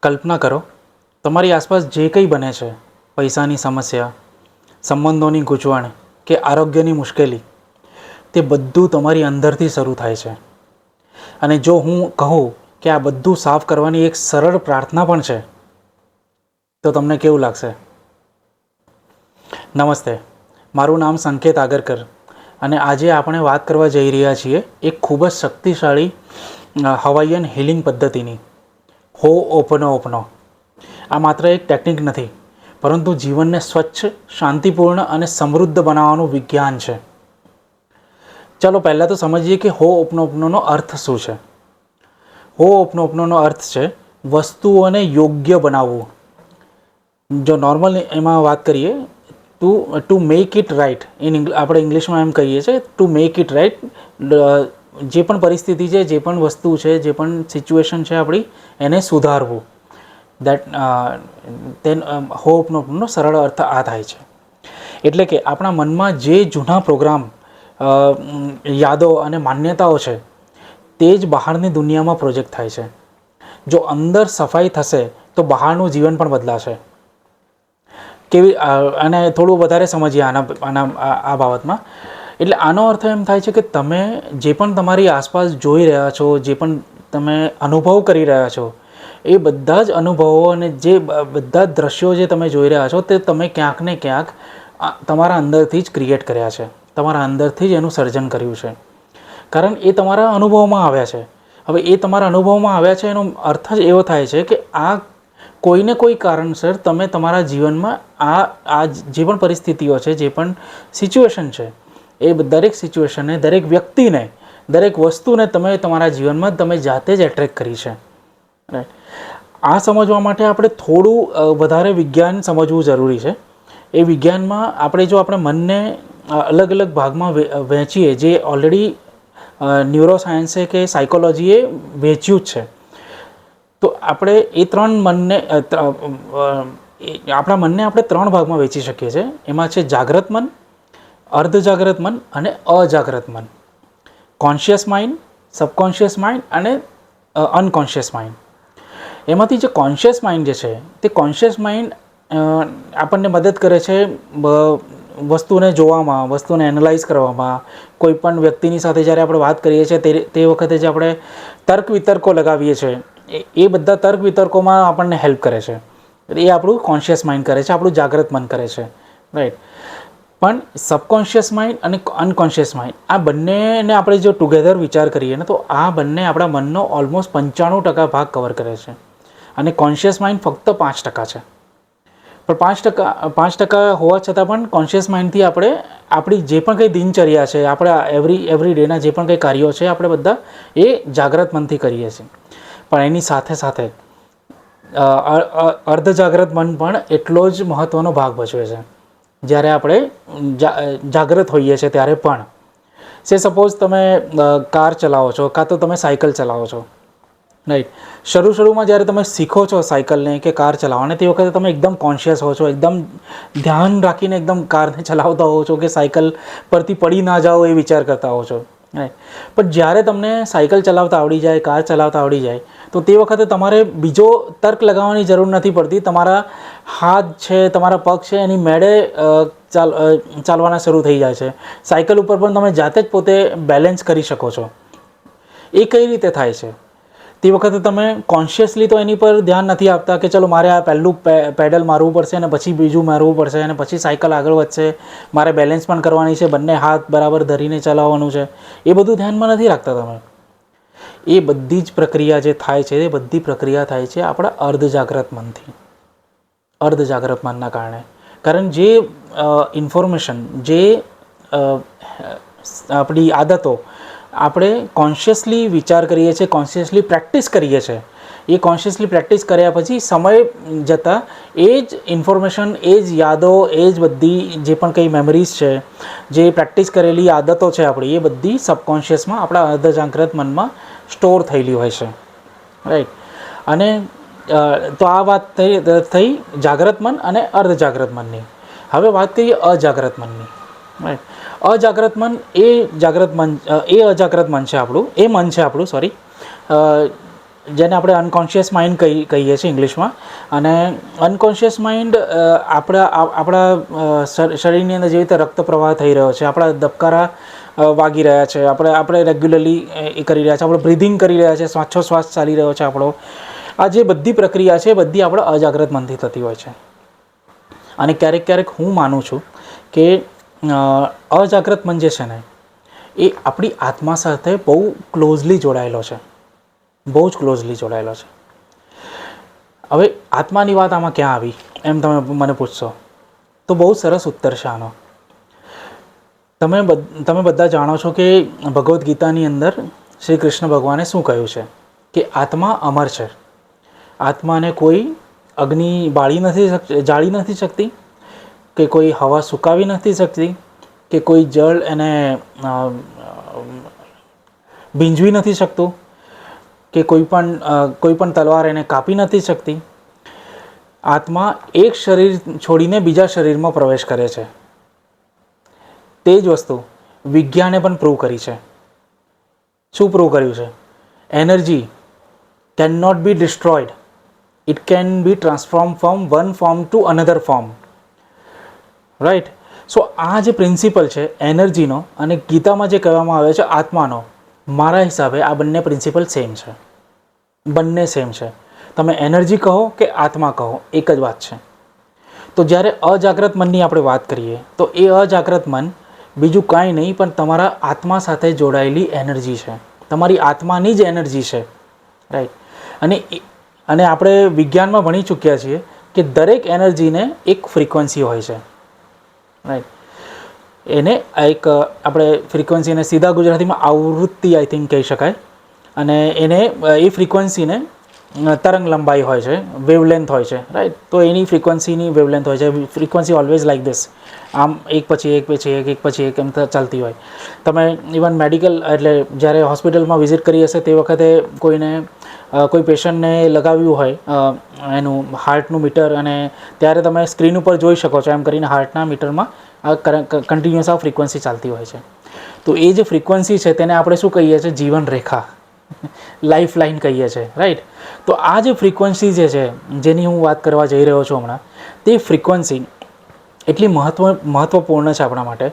કલ્પના કરો, તમારી આસપાસ જે કંઈ બને છે, પૈસાની સમસ્યા, સંબંધોની ગૂંચવણ કે આરોગ્યની મુશ્કેલી, તે બધું તમારી અંદરથી શરૂ થાય છે. અને જો હું કહું કે આ બધું સાફ કરવાની એક સરળ પ્રાર્થના પણ છે, તો તમને કેવું લાગશે? નમસ્તે, મારું નામ સંકેત આગરકર અને આજે આપણે વાત કરવા જઈ રહ્યા છીએ એક ખૂબ જ શક્તિશાળી હવાઈયન હિલિંગ પદ્ધતિની, હો'ઓપનોપનો. આ માત્ર એક ટેકનિક નથી, પરંતુ જીવનને સ્વચ્છ, શાંતિપૂર્ણ અને સમૃદ્ધ બનાવવાનું વિજ્ઞાન છે. ચાલો પહેલાં તો સમજીએ કે હો'ઓપનોપનોનો અર્થ શું છે. હો'ઓપનોપનોનો અર્થ છે વસ્તુઓને યોગ્ય બનાવવું. જો નોર્મલ એમાં વાત કરીએ ટુ મેક ઇટ રાઇટ, આપણે ઇંગ્લિશમાં એમ કહીએ છીએ ટુ મેક ઇટ રાઇટ. જે પણ પરિસ્થિતિ છે, જે પણ વસ્તુ છે, જે પણ સિચ્યુએશન છે આપણી, એને સુધારવું. હો'ઓપનોપનોનો સરળ અર્થ આ થાય છે. એટલે કે આપણા મનમાં જે જૂના પ્રોગ્રામ, યાદો અને માન્યતાઓ છે, તે જ બહારની દુનિયામાં પ્રોજેક્ટ થાય છે. જો અંદર સફાઈ થશે તો બહારનું જીવન પણ બદલાશે. અને થોડું વધારે સમજીએ આ બાબતમાં. એટલે આનો અર્થ એમ થાય છે કે તમે જે પણ તમારી આસપાસ જોઈ રહ્યા છો, જે પણ તમે અનુભવ કરી રહ્યા છો, એ બધા જ અનુભવો અને જે બધા જ દ્રશ્યો જે તમે જોઈ રહ્યા છો, તે તમે ક્યાંક ને ક્યાંક તમારા અંદરથી જ ક્રિએટ કર્યા છે, તમારા અંદરથી જ એનું સર્જન કર્યું છે. કારણ એ તમારા અનુભવમાં આવ્યા છે. હવે એ તમારા અનુભવમાં આવ્યા છે એનો અર્થ જ એવો થાય છે કે આ કોઈને કોઈ કારણસર તમે તમારા જીવનમાં આ જે પણ પરિસ્થિતિઓ છે, જે પણ સિચ્યુએશન છે, એ દરેક સિચ્યુએશનને, દરેક વ્યક્તિને, દરેક વસ્તુને તમે તમારા જીવનમાં તમે જાતે જ એટ્રેક્ટ કરી છે. રાઈટ. આ સમજવા માટે આપણે થોડું વધારે વિજ્ઞાન સમજવું જરૂરી છે. એ વિજ્ઞાનમાં આપણે મનને અલગ અલગ ભાગમાં વહેંચીએ, જે ઓલરેડી ન્યુરોસાયન્સે કે સાયકોલોજીએ વહેંચ્યું જ છે. તો આપણે એ આપણા મનને આપણે 3 ભાગમાં વહેંચી શકીએ છીએ. એમાં છે જાગ્રત મન, અર્ધજાગ્રત મન અને અજાગ્રત મન. કોન્શિયસ માઇન્ડ, સબકોન્શિયસ માઇન્ડ અને અનકોન્શિયસ માઇન્ડ. એમાંથી જે કોન્શિયસ માઇન્ડ જે છે, તે કોન્શિયસ માઇન્ડ આપણને મદદ કરે છે વસ્તુને જોવામાં, વસ્તુને એનાલાઇઝ કરવામાં. કોઈ પણ વ્યક્તિની સાથે જ્યારે આપણે વાત કરીએ છીએ તે વખતે જે આપણે તર્ક વિતર્કો લગાવીએ છીએ, એ બધા તર્ક વિતર્કોમાં આપણને હેલ્પ કરે છે. એ આપણું કોન્શિયસ માઇન્ડ કરે છે, આપણું જાગ્રત મન કરે છે. રાઈટ. પણ સબકોન્શિયસ માઇન્ડ અને અનકોન્શિયસ માઇન્ડ, આ બંનેને આપણે જો ટુગેધર વિચાર કરીએ ને, તો આ બંને આપણા મનનો ઓલમોસ્ટ 95% ભાગ કવર કરે છે. અને કોન્શિયસ માઇન્ડ ફક્ત 5% છે. પણ 5% હોવા છતાં પણ કોન્શિયસ માઇન્ડથી આપણે આપણી જે પણ કંઈ દિનચર્યા છે, આપણા એવરી ડેના જે પણ કંઈ કાર્યો છે, આપણે બધા એ જાગ્રત મનથી કરીએ છીએ. પણ એની સાથે સાથે અર્ધજાગ્રત મન પણ એટલો જ મહત્ત્વનો ભાગ ભજવે છે. જ્યારે આપણે જાગ્રત હોઈએ છીએ ત્યારે પણ. સપોઝ તમે કાર ચલાવો છો, કાં તો તમે સાયકલ ચલાવો છો. રાઈટ. શરૂમાં જ્યારે તમે શીખો છો સાયકલને કે કાર ચલાવવાને, તે વખતે તમે એકદમ કોન્શિયસ હો છો, એકદમ ધ્યાન રાખીને એકદમ કારને ચલાવતા હો છો કે સાયકલ પરથી પડી ના જાઓ એ વિચાર કરતા હો છો. રાઈટ. પણ જ્યારે તમને સાયકલ ચલાવતા આવડી જાય, કાર ચલાવતા આવડી જાય, તો તે વખતે તમારે બીજો તર્ક લગાવવાની જરૂર નથી પડતી. તમારા હાથ છે, તમારા પગ છે, એની મેળે ચાલવાના શરૂ થઈ જાય છે. સાયકલ ઉપર પણ તમે જાતે જ પોતે બેલેન્સ કરી શકો છો. એ કઈ રીતે થાય છે? તે વખતે તમે કોન્શિયસલી તો એની પર ધ્યાન નથી આપતા કે ચલો મારે આ પહેલું પેડલ મારવું પડશે અને પછી બીજું મારવું પડશે અને પછી સાયકલ આગળ વધશે, મારે બેલેન્સ પણ કરવાની છે, બંને હાથ બરાબર ધરીને ચલાવવાનું છે. એ બધું ધ્યાનમાં નથી રાખતા તમે. એ બધી જ પ્રક્રિયા જે થાય છે, એ બધી પ્રક્રિયા થાય છે આપણા અર્ધજાગ્રત મનથી, અર્ધજાગ્રત મનના કારણે. કારણ જે ઇન્ફોર્મેશન, જે આપણી આદતો આપણે કોન્શિયસલી વિચાર કરીએ છીએ, કોન્શિયસલી પ્રેક્ટિસ કરીએ છીએ, એ કોન્શિયસલી પ્રેક્ટિસ કર્યા પછી સમય જતાં એ જ ઇન્ફોર્મેશન, એ જ યાદો, એ જ બધી જે પણ કંઈ મેમરીઝ છે, જે પ્રેક્ટિસ કરેલી આદતો છે આપણી, એ બધી સબકોન્શિયસમાં આપણા અર્ધજાગ્રત મનમાં સ્ટોર થયેલી હોય છે. રાઈટ. અને તો આ વાત થઈ જાગ્રત મન અને અર્ધજાગ્રત મનની. હવે વાત કરીએ અજાગ્રત મનની. રાઈટ. અજાગ્રત મન એ અજાગ્રત મન છે આપણું, સોરી. જેને આપણે અનકોન્શિયસ માઇન્ડ કહીએ છીએ ઇંગ્લિશમાં. અને અનકોન્શિયસ માઇન્ડ આપણા શરીરની અંદર જેવી રીતે રક્ત પ્રવાહ થઈ રહ્યો છે, આપણા ધબકારા વાગી રહ્યા છે, આપણે રેગ્યુલરલી એ કરી રહ્યા છે, આપણે બ્રિધિંગ કરી રહ્યા છે, શ્વાસોશ્વાસ ચાલી રહ્યો છે આપણો, આ જે બધી પ્રક્રિયા છે એ બધી આપણા અજાગ્રત મનથી થતી હોય છે. અને ક્યારેક ક્યારેક હું માનું છું કે અજાગ્રત મન જે છે ને એ આપણી આત્મા સાથે બહુ ક્લોઝલી જોડાયેલો છે, બહુ જ ક્લોઝલી જોડાયેલો છે. હવે આત્માની વાત આમાં ક્યાં આવી એમ તમે મને પૂછશો તો બહુ સરસ ઉત્તર છે આનો. તમે બધા જાણો છો કે ભગવદ્ ગીતાની અંદર શ્રી કૃષ્ણ ભગવાને શું કહ્યું છે કે આત્મા અમર છે, આત્માને કોઈ અગ્નિ જાળી નથી શકતી, કે કોઈ હવા સુકાવી નથી શકતી, કે કોઈ જળ એને ભીંજવી નથી શકતું, કે કોઈ પણ તલવાર એને કાપી નથી શકતી. આત્મા એક શરીર છોડીને બીજા શરીરમાં પ્રવેશ કરે છે. તે જ વસ્તુ વિજ્ઞાને પણ પ્રૂવ કરી છે. શું પ્રૂવ કર્યું છે? Energy can not be destroyed, it can be transform from one form to another form. Right? So આ જે પ્રિન્સિપલ છે એનર્જીનો અને ગીતામાં જે કહેવામાં આવે છે આત્માનો, મારા હિસાબે આ બંને પ્રિન્સિપલ સેમ છે, બંને સેમ છે. તમે એનર્જી કહો કે આત્મા કહો, એક જ વાત છે. તો જ્યારે અજાગ્રત મનની આપણે વાત કરીએ તો એ અજાગ્રત મન બીજું કાંઈ નહીં પણ તમારા આત્મા સાથે જોડાયેલી એનર્જી છે, તમારી આત્માની જ એનર્જી છે. રાઈટ? અને આપણે વિજ્ઞાનમાં ભણી ચૂક્યા છીએ કે દરેક એનર્જીને એક ફ્રીક્વન્સી હોય છે. રાઈટ? એને એક આપણે ફ્રીક્વન્સીને સીધા ગુજરાતીમાં આવૃત્તિ આઈ થિંક કહી શકાય. અને એને એ ફ્રીક્વન્સીને તરંગ લંબાઈ હોય છે, વેવલેન્થ હોય છે. રાઈટ? તો એની ફ્રીક્વન્સીની વેવલેન્થ હોય છે. ફ્રીક્વન્સી ઓલવેઝ લાઈક ધીસ, આમ એક પછી એક એમ ચાલતી હોય. તમે ઇવન મેડિકલ એટલે જ્યારે હોસ્પિટલમાં વિઝિટ કરી હશે તે વખતે કોઈ પેશન્ટને લગાવ્યું હોય એનું હાર્ટનું મીટર, અને ત્યારે તમે સ્ક્રીન ઉપર જોઈ શકો છો એમ કરીને હાર્ટના મીટરમાં કન્ટિન્યુઅસ આ ફ્રીક્વન્સી ચાલતી હોય છે. તો એ જે ફ્રીક્વન્સી છે તેને આપણે શું કહીએ છીએ? જીવન રેખા, લાઈફ લાઇન કહીએ છીએ. રાઈટ? તો આ જે ફ્રીક્વન્સી જે છે જેની હું વાત કરવા જઈ રહ્યો છું હમણાં, તે ફ્રીક્વન્સી એટલી મહત્ત્વપૂર્ણ છે આપણા માટે,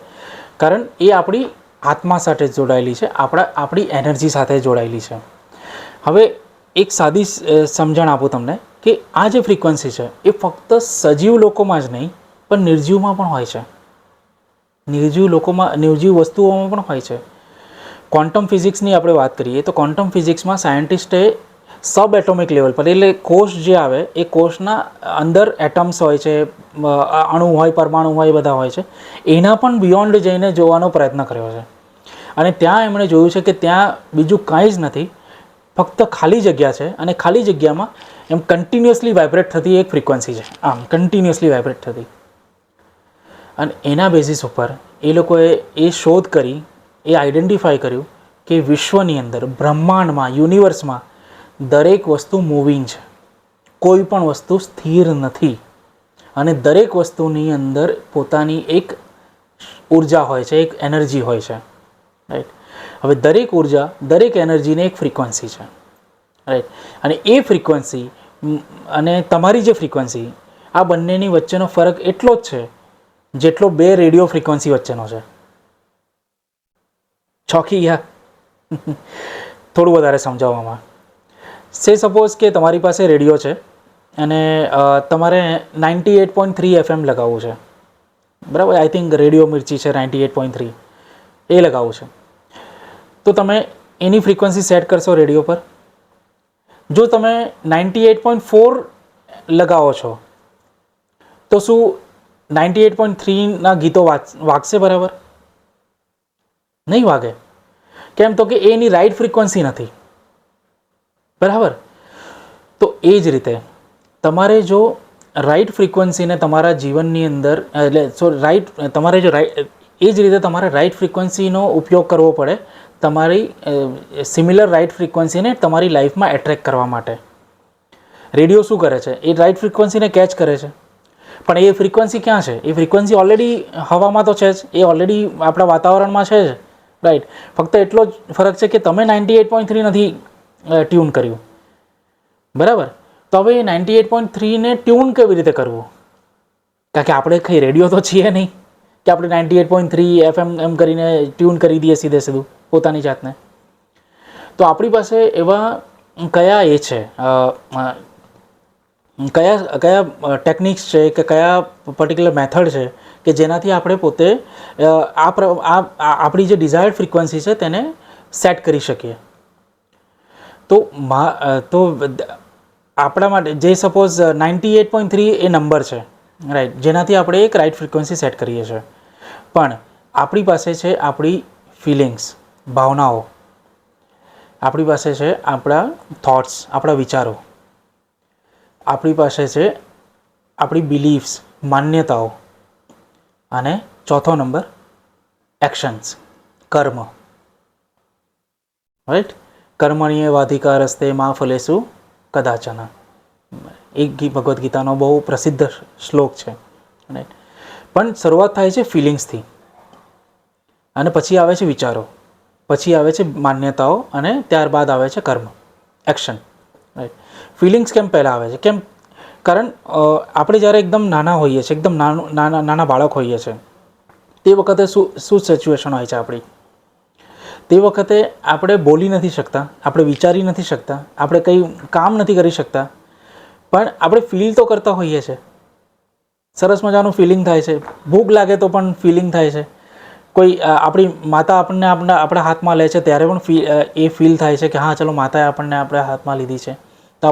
કારણ એ આપણી આત્મા સાથે જોડાયેલી છે, આપણી એનર્જી સાથે જોડાયેલી છે. હવે એક સાદી સમજણ આપું તમને કે આ જે ફ્રીક્વન્સી છે એ ફક્ત સજીવ લોકોમાં જ નહીં પણ નિર્જીવમાં પણ હોય છે, નિર્જીવ વસ્તુઓમાં પણ હોય છે. ક્વોન્ટમ ફિઝિક્સની આપણે વાત કરીએ તો ક્વોન્ટમ ફિઝિક્સમાં સાયન્ટિસ્ટે સબ એટોમિક લેવલ પર, એટલે કોષ જે આવે એ કોષના અંદર એટમ્સ હોય છે, અણુ હોય, પરમાણુ હોય, બધા હોય છે, એના પણ બિયોન્ડ જઈને જોવાનો પ્રયત્ન કર્યો છે. અને ત્યાં એમણે જોયું છે કે ત્યાં બીજું કાંઈ જ નથી, ફક્ત ખાલી જગ્યા છે. અને ખાલી જગ્યામાં એમ કન્ટિન્યુઅસલી વાઇબ્રેટ થતી એક ફ્રીક્વન્સી છે, આમ કન્ટિન્યુઅસલી વાઇબ્રેટ થતી. અને એના બેઝિસ ઉપર એ લોકોએ એ શોધ કરી, એ આઈડેન્ટિફાઈ કર્યું કે વિશ્વની અંદર, બ્રહ્માંડમાં, યુનિવર્સમાં દરેક વસ્તુ મૂવિંગ છે, કોઈ પણ વસ્તુ સ્થિર નથી. અને દરેક વસ્તુની અંદર પોતાની એક ઉર્જા હોય છે, એક એનર્જી હોય છે. રાઈટ? હવે દરેક ઉર્જા, દરેક એનર્જીને એક ફ્રીક્વન્સી છે. રાઈટ? અને એ ફ્રીક્વન્સી અને તમારી જે ફ્રીક્વન્સી, આ બંનેની વચ્ચેનો ફરક એટલો જ છે જેટલો બે રેડિયો ફ્રીક્વન્સી વચ્ચેનો છે. ચોકી ગયા? થોડું વધારે સમજાવવામાં. સપોઝ કે તમારી પાસે રેડિયો છે અને તમારે 98.3 FM લગાવવું છે. બરાબર? આઈ થિંક રેડિયો મિર્ચી છે 98.3, એ લગાવવું છે. તો તમે એની ફ્રીક્વન્સી સેટ કરશો રેડિયો પર. જો તમે 98.4 લગાવો છો તો શું 98.3ના ગીતો વાગશે બરાબર? નહીં વાગે. કેમ? તો કે એની રાઈટ ફ્રીક્વન્સી નથી. બરાબર? તો એ જ રીતે તમારે જો રાઈટ ફ્રીક્વન્સીને તમારા જીવનની અંદર, એટલે તમારે જો એ જ રીતે તમારે રાઈટ ફ્રીક્વન્સીનો ઉપયોગ કરવો પડે તમારી સિમિલર રાઈટ ફ્રીક્વન્સીને તમારી લાઈફમાં એટ્રેક્ટ કરવા માટે. રેડિયો શું કરે છે? એ રાઈટ ફ્રીક્વન્સીને કેચ કરે છે, પણ એ ફ્રીક્વન્સી ક્યાં છે? એ ફ્રીક્વન્સી ઓલરેડી હવામાં તો છે જ, એ ઓલરેડી આપણા વાતાવરણમાં છે જ. રાઈટ? ફક્ત એટલો જ ફરક છે કે તમે 98.3 નથી ટ્યુન કર્યું, બરાબર. તો હવે 98.3 ટ્યુન કેવી રીતે કરવું? કારણ કે આપણે કંઈ રેડિયો તો છીએ નહીં કે આપણે 98.3 FM એમ કરીને ટ્યુન કરી દઈએ સીધું પોતાની જાતને. તો આપણી પાસે એવા કયા એ છે, કયા ટેકનિક્સ છે કે કયા પર્ટિક્યુલર મેથડ છે કે જેનાથી આપણે પોતે આપણી જે ડિઝાયર્ડ ફ્રીક્વન્સી છે તેને સેટ કરી શકીએ. તો આપણા માટે જે સપોઝ 98.3 એ નંબર છે, રાઈટ, જેનાથી આપણે એક રાઈટ ફ્રીક્વન્સી સેટ કરીએ છીએ. પણ આપણી પાસે છે આપણી ફિલિંગ્સ, ભાવનાઓ, આપણી પાસે છે આપણા થોટ્સ, આપણા વિચારો, આપણી પાસે છે આપણી બિલીફ્સ, માન્યતાઓ, અને ચોથો નંબર એક્શન્સ, કર્મ, રાઈટ. કર્મણ્યેવાધિકારસ્તે મા ફલેષુ કદાચન, એક ભગવદ્ ગીતાનો બહુ પ્રસિદ્ધ શ્લોક છે, રાઈટ. પણ શરૂઆત થાય છે ફિલિંગ્સથી, અને પછી આવે છે વિચારો, પછી આવે છે માન્યતાઓ, અને ત્યારબાદ આવે છે કર્મ, એક્શન, રાઈટ. ફિલિંગ્સ કેમ પહેલાં આવે છે? કેમ? કારણ આપણે જ્યારે એકદમ નાના હોઈએ છીએ, એકદમ નાના બાળક હોઈએ છીએ, તે વખતે શું સિચ્યુએશન હોય છે આપણી? તે વખતે આપણે બોલી નથી શકતા, આપણે વિચારી નથી શકતા, આપણે કંઈ કામ નથી કરી શકતા, પણ આપણે ફીલ તો કરતા હોઈએ છીએ. સરસ મજાનું ફિલિંગ થાય છે. ભૂખ લાગે તો પણ ફિલિંગ થાય છે. કોઈ આપણી માતા આપણને આપણા હાથમાં લે છે ત્યારે પણ એ ફીલ થાય છે કે હા ચલો માતાએ આપણને આપણા હાથમાં લીધી છે. તો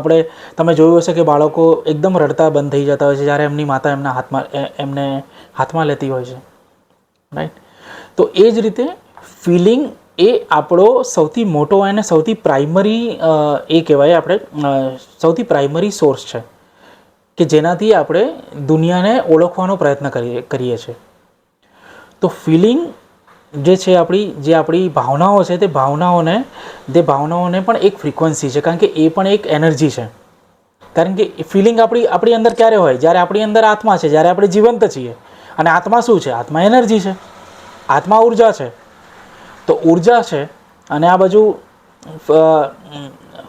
તમે જોયું હશે કે બાળકો એકદમ રડતા બંધ થઈ જતા હોય છે જ્યારે એમની માતા એમને હાથમાં લેતી હોય છે, રાઈટ. તો એ જ રીતે ફિલિંગ એ આપણો સૌથી મોટો અને સૌથી પ્રાઇમરી એ કહેવાય આપણે સૌથી પ્રાઇમરી સોર્સ છે કે જેનાથી આપણે દુનિયાને ઓળખવાનો પ્રયત્ન કરીએ છીએ. તો ફિલિંગ જે છે આપણી ભાવનાઓ છે, તે ભાવનાઓને પણ એક ફ્રીક્વન્સી છે, કારણ કે એ પણ એક એનર્જી છે. કારણ કે ફિલિંગ આપણી અંદર ક્યારે હોય? જ્યારે આપણી અંદર આત્મા છે, જ્યારે આપણે જીવંત છીએ. અને આત્મા શું છે? આત્મા એનર્જી છે, આત્મા ઉર્જા છે. તો ઉર્જા છે અને આ બાજુ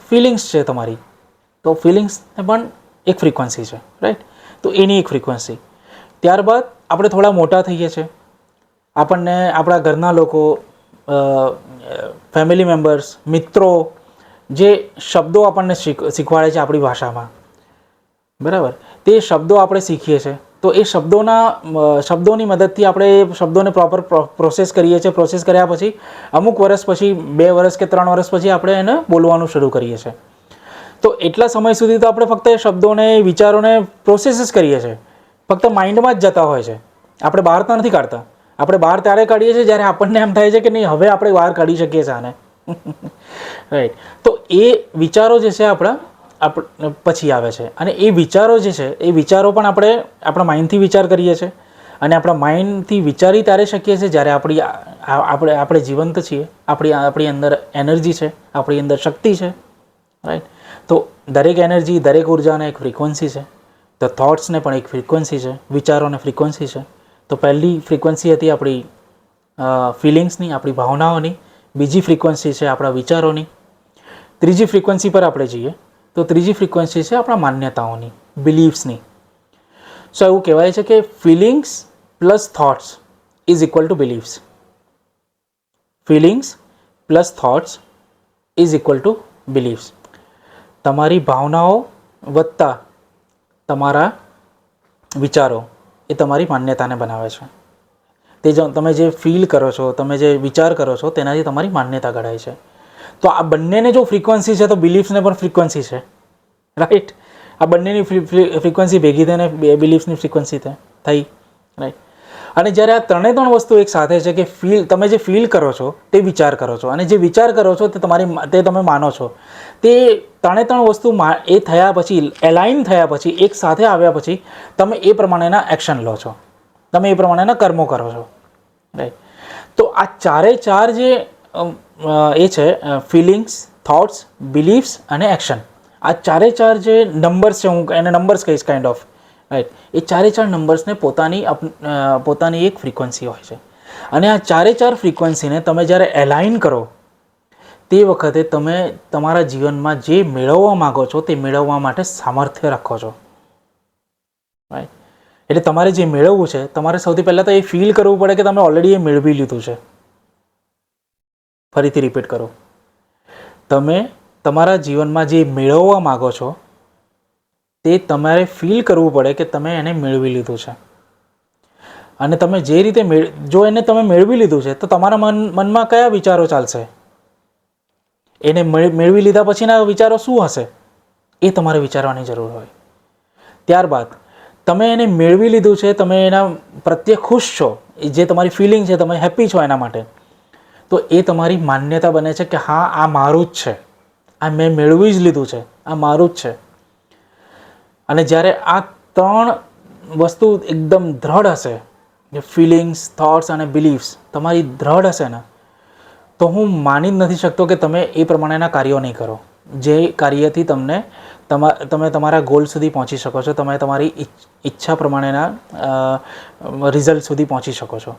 ફિલિંગ્સ છે તમારી, તો ફિલિંગ્સને પણ એક ફ્રીક્વન્સી છે, રાઈટ. તો એની એક ફ્રીક્વન્સી. ત્યારબાદ આપણે થોડા મોટા થઈએ છીએ, આપણને આપણા ઘરના લોકો, ફેમિલી મેમ્બર્સ, મિત્રો જે શબ્દો આપણને શીખવાડે છે આપણી ભાષામાં, બરાબર, તે શબ્દો આપણે શીખીએ છીએ. તો એ શબ્દોની મદદથી આપણે એ શબ્દોને પ્રોપર પ્રોસેસ કરીએ છીએ. પ્રોસેસ કર્યા પછી અમુક વર્ષ પછી, 2 વર્ષ કે 3 વર્ષ પછી આપણે એને બોલવાનું શરૂ કરીએ છીએ. તો એટલા સમય સુધી તો આપણે ફક્ત એ શબ્દોને, વિચારોને પ્રોસેસ જ કરીએ છીએ, ફક્ત માઇન્ડમાં જ જતા હોય છે. આપણે બહાર તો નથી કાઢતા. આપણે બહાર ત્યારે કાઢીએ છીએ જ્યારે આપણને એમ થાય છે કે નહીં હવે આપણે બહાર કાઢી શકીએ છીએ આને, રાઈટ. તો એ વિચારો જે છે આપણા પછી આવે છે. અને એ વિચારો જે છે એ વિચારો પણ આપણે આપણા માઇન્ડથી વિચાર કરીએ છીએ. અને આપણા માઇન્ડથી વિચારી ત્યારે શકીએ છીએ જ્યારે આપણે જીવંત છીએ, આપણી અંદર એનર્જી છે, આપણી અંદર શક્તિ છે, રાઈટ. તો દરેક એનર્જી, દરેક ઉર્જાને એક ફ્રીક્વન્સી છે. તો થોટ્સને પણ એક ફ્રીક્વન્સી છે, વિચારોને ફ્રીક્વન્સી છે. તો પહેલી ફ્રીક્વન્સી હતી આપણી ફિલિંગ્સની, આપણી ભાવનાઓની. બીજી ફ્રીક્વન્સી છે આપણા વિચારોની. ત્રીજી ફ્રીક્વન્સી પર આપણે જઈએ તો ત્રીજી ફ્રીક્વન્સી છે આપણા માન્યતાઓની, બિલીફ્સની. સો એવું કહેવાય છે કે feelings plus thoughts is equal to beliefs. Feelings plus thoughts is equal to beliefs. તમારી ભાવનાઓ વત્તા તમારા વિચારો એ તમારી માન્યતાને બનાવે છે. તમે જે ફીલ કરો છો, તમે જે વિચાર કરો છો, તેનાથી તમારી માન્યતા ઘડાય છે. તો આ બંનેને જો ફ્રીક્વન્સી છે તો બિલીફ્સને પણ ફ્રીક્વન્સી છે, રાઈટ. આ બંનેની ફ્રીક્વન્સી ભેગી થઈને બિલીફ્સની ફ્રીક્વન્સી થઈ, રાઈટ. અને જ્યારે આ ત્રણ વસ્તુ એક સાથે છે કે તમે જે ફીલ કરો છો તે વિચાર કરો છો, અને જે વિચાર કરો છો તે તમે માનો છો, તે ત્રણ વસ્તુ એ થયા પછી, એલાઇન થયા પછી, એક સાથે આવ્યા પછી તમે એ પ્રમાણેના એક્શન લો છો, તમે એ પ્રમાણેના કર્મો કરો છો, રાઈટ. તો આ ચારે ચાર જે એ છે ફિલિંગ્સ, થોટ્સ, બિલીફ્સ અને એક્શન, આ ચારે ચાર જે નંબર્સ છે, હું એને નંબર્સ કહીશ કાઇન્ડ ઓફ, રાઈટ. એ ચારે ચાર નંબર્સને પોતાની એક ફ્રીક્વન્સી હોય છે. અને આ ચારે ચાર ફ્રીક્વન્સીને તમે જ્યારે એલાઇન કરો, તે વખતે તમે તમારા જીવનમાં જે મેળવવા માગો છો તે મેળવવા માટે સામર્થ્ય રાખો છો. રાઈટ. એટલે તમારે જે મેળવવું છે તમારે સૌથી પહેલાં તો એ ફીલ કરવું પડે કે તમે ઓલરેડી એ મેળવી લીધું છે. ફરીથી રિપીટ કરો. તમે તમારા જીવનમાં જે મેળવવા માગો છો તે તમારે ફીલ કરવું પડે કે તમે એને મેળવી લીધું છે. અને તમે જે રીતે જો એને તમે મેળવી લીધું છે તો તમારા મનમાં કયા વિચારો ચાલશે? એને મેળવી લીધા પછીના વિચારો શું હશે એ તમારે વિચારવાની જરૂર હોય. ત્યારબાદ તમે એને મેળવી લીધું છે, તમે એના પ્રત્યે ખુશ છો, જે તમારી ફિલિંગ છે, તમે હેપી છો એના માટે, તો એ તમારી માન્યતા બને છે કે હા આ મારું જ છે, આ મેં મેળવી જ લીધું છે, આ મારું જ છે. અને જ્યારે આ ત્રણ વસ્તુ એકદમ દ્રઢ હશે, ફિલિંગ્સ, થોટ્સ અને બિલીફ્સ તમારી દ્રઢ હશે ને, તો હું માની જ નથી શકતો કે તમે એ પ્રમાણેના કાર્યો નહીં કરો જે કાર્યથી તમે તમારા ગોલ સુધી પહોંચી શકો છો, તમે તમારી ઈચ્છા પ્રમાણેના રિઝલ્ટ સુધી પહોંચી શકો છો.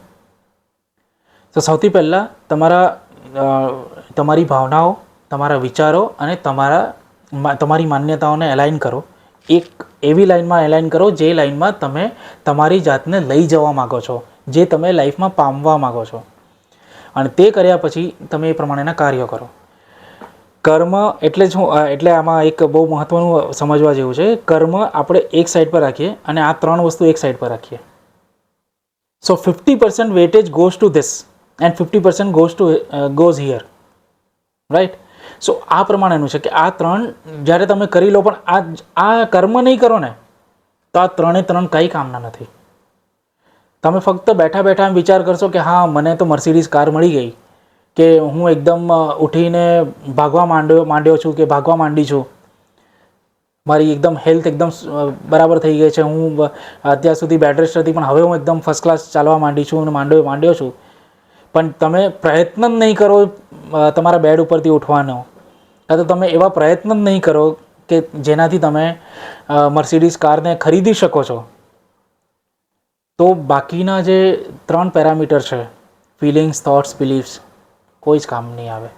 તો સૌથી પહેલાં તમારી ભાવનાઓ, તમારા વિચારો અને તમારી માન્યતાઓને એલાઇન કરો. એક એવી લાઇનમાં એલાઇન કરો જે લાઇનમાં તમે તમારી જાતને લઈ જવા માગો છો, જે તમે લાઈફમાં પામવા માગો છો. અને તે કર્યા પછી તમે એ પ્રમાણેના કાર્યો કરો. કર્મ એટલે આમાં એક બહુ મહત્ત્વનું સમજવા જેવું છે. કર્મ આપણે એક સાઈડ પર રાખીએ અને આ ત્રણ વસ્તુ એક સાઈડ પર રાખીએ. So 50% weightage goes to this and 50% goes here, right. So આ પ્રમાણેનું છે કે આ ત્રણ જ્યારે તમે કરી લો, પણ આ કર્મ નહીં કરો ને તો આ ત્રણે ત્રણ કંઈ કામના નથી. તમે ફક્ત બેઠા બેઠા વિચાર કરશો કે હા મને તો મર્સિડીઝ કાર મળી ગઈ, કે હું એકદમ ઉઠીને ભાગવા માંડ્યો છું કે ભાગવા માંડી છું, મારી એકદમ હેલ્થ એકદમ બરાબર થઈ ગઈ છે, હું અત્યાર સુધી બેડ રેસ્ટ હતી પણ હવે હું એકદમ ફર્સ્ટ ક્લાસ ચાલવા માંડી છું અને માંડ્યો છું, પણ તમે પ્રયત્ન જ નહીં કરો તમારા બેડ ઉપરથી ઉઠવાનો, કાં તો તમે એવા પ્રયત્ન જ નહીં કરો કે જેનાથી તમે મર્સિડીઝ કારને ખરીદી શકો છો, તો બાકીના જે ત્રણ પેરામીટર છે, ફિલિંગ્સ, થોટ્સ, બિલીફ્સ, કોઈ જ કામ નહીં આવે.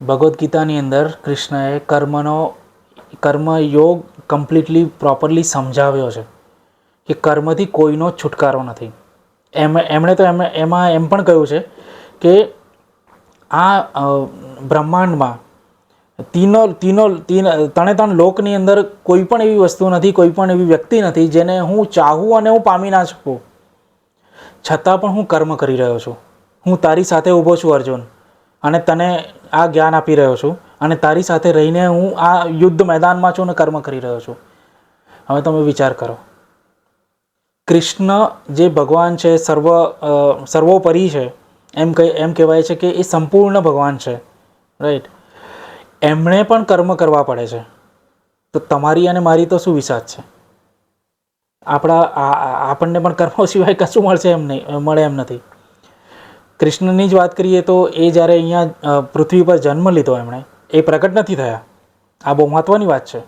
ભગવદ્ ગીતાની અંદર કૃષ્ણએ કર્મયોગ કમ્પ્લીટલી પ્રોપરલી સમજાવ્યો છે કે કર્મથી કોઈનો છુટકારો નથી. એમણે તો એમાં એમ પણ કહ્યું છે કે આ બ્રહ્માંડમાં ત્રણે ત્રણ લોકની અંદર કોઈ પણ એવી વસ્તુ નથી, કોઈ પણ એવી વ્યક્તિ નથી જેને હું ચાહું અને હું પામી ના શકું, છતાં પણ હું કર્મ કરી રહ્યો છું. હું તારી સાથે ઊભો છું અર્જુન, અને તને આ જ્ઞાન આપી રહ્યો છું, અને તારી સાથે રહીને હું આ યુદ્ધ મેદાનમાં છું અને કર્મ કરી રહ્યો છું. હવે તમે વિચાર કરો, કૃષ્ણ જે ભગવાન છે, સર્વોપરી છે, એમ કહેવાય છે કે એ સંપૂર્ણ ભગવાન છે, રાઈટ. એમણે પણ કર્મ કરવા પડે છે, તો તમારી અને મારી તો શું વિસાત છે? આપણને પણ કર્મો સિવાય કશું મળે એમ નથી. કૃષ્ણની જ વાત કરીએ તો એ જ્યારે અહીંયા પૃથ્વી પર જન્મ લીધો એમણે, એ પ્રગટ નથી થયા. આ બહુ મહત્ત્વની વાત છે.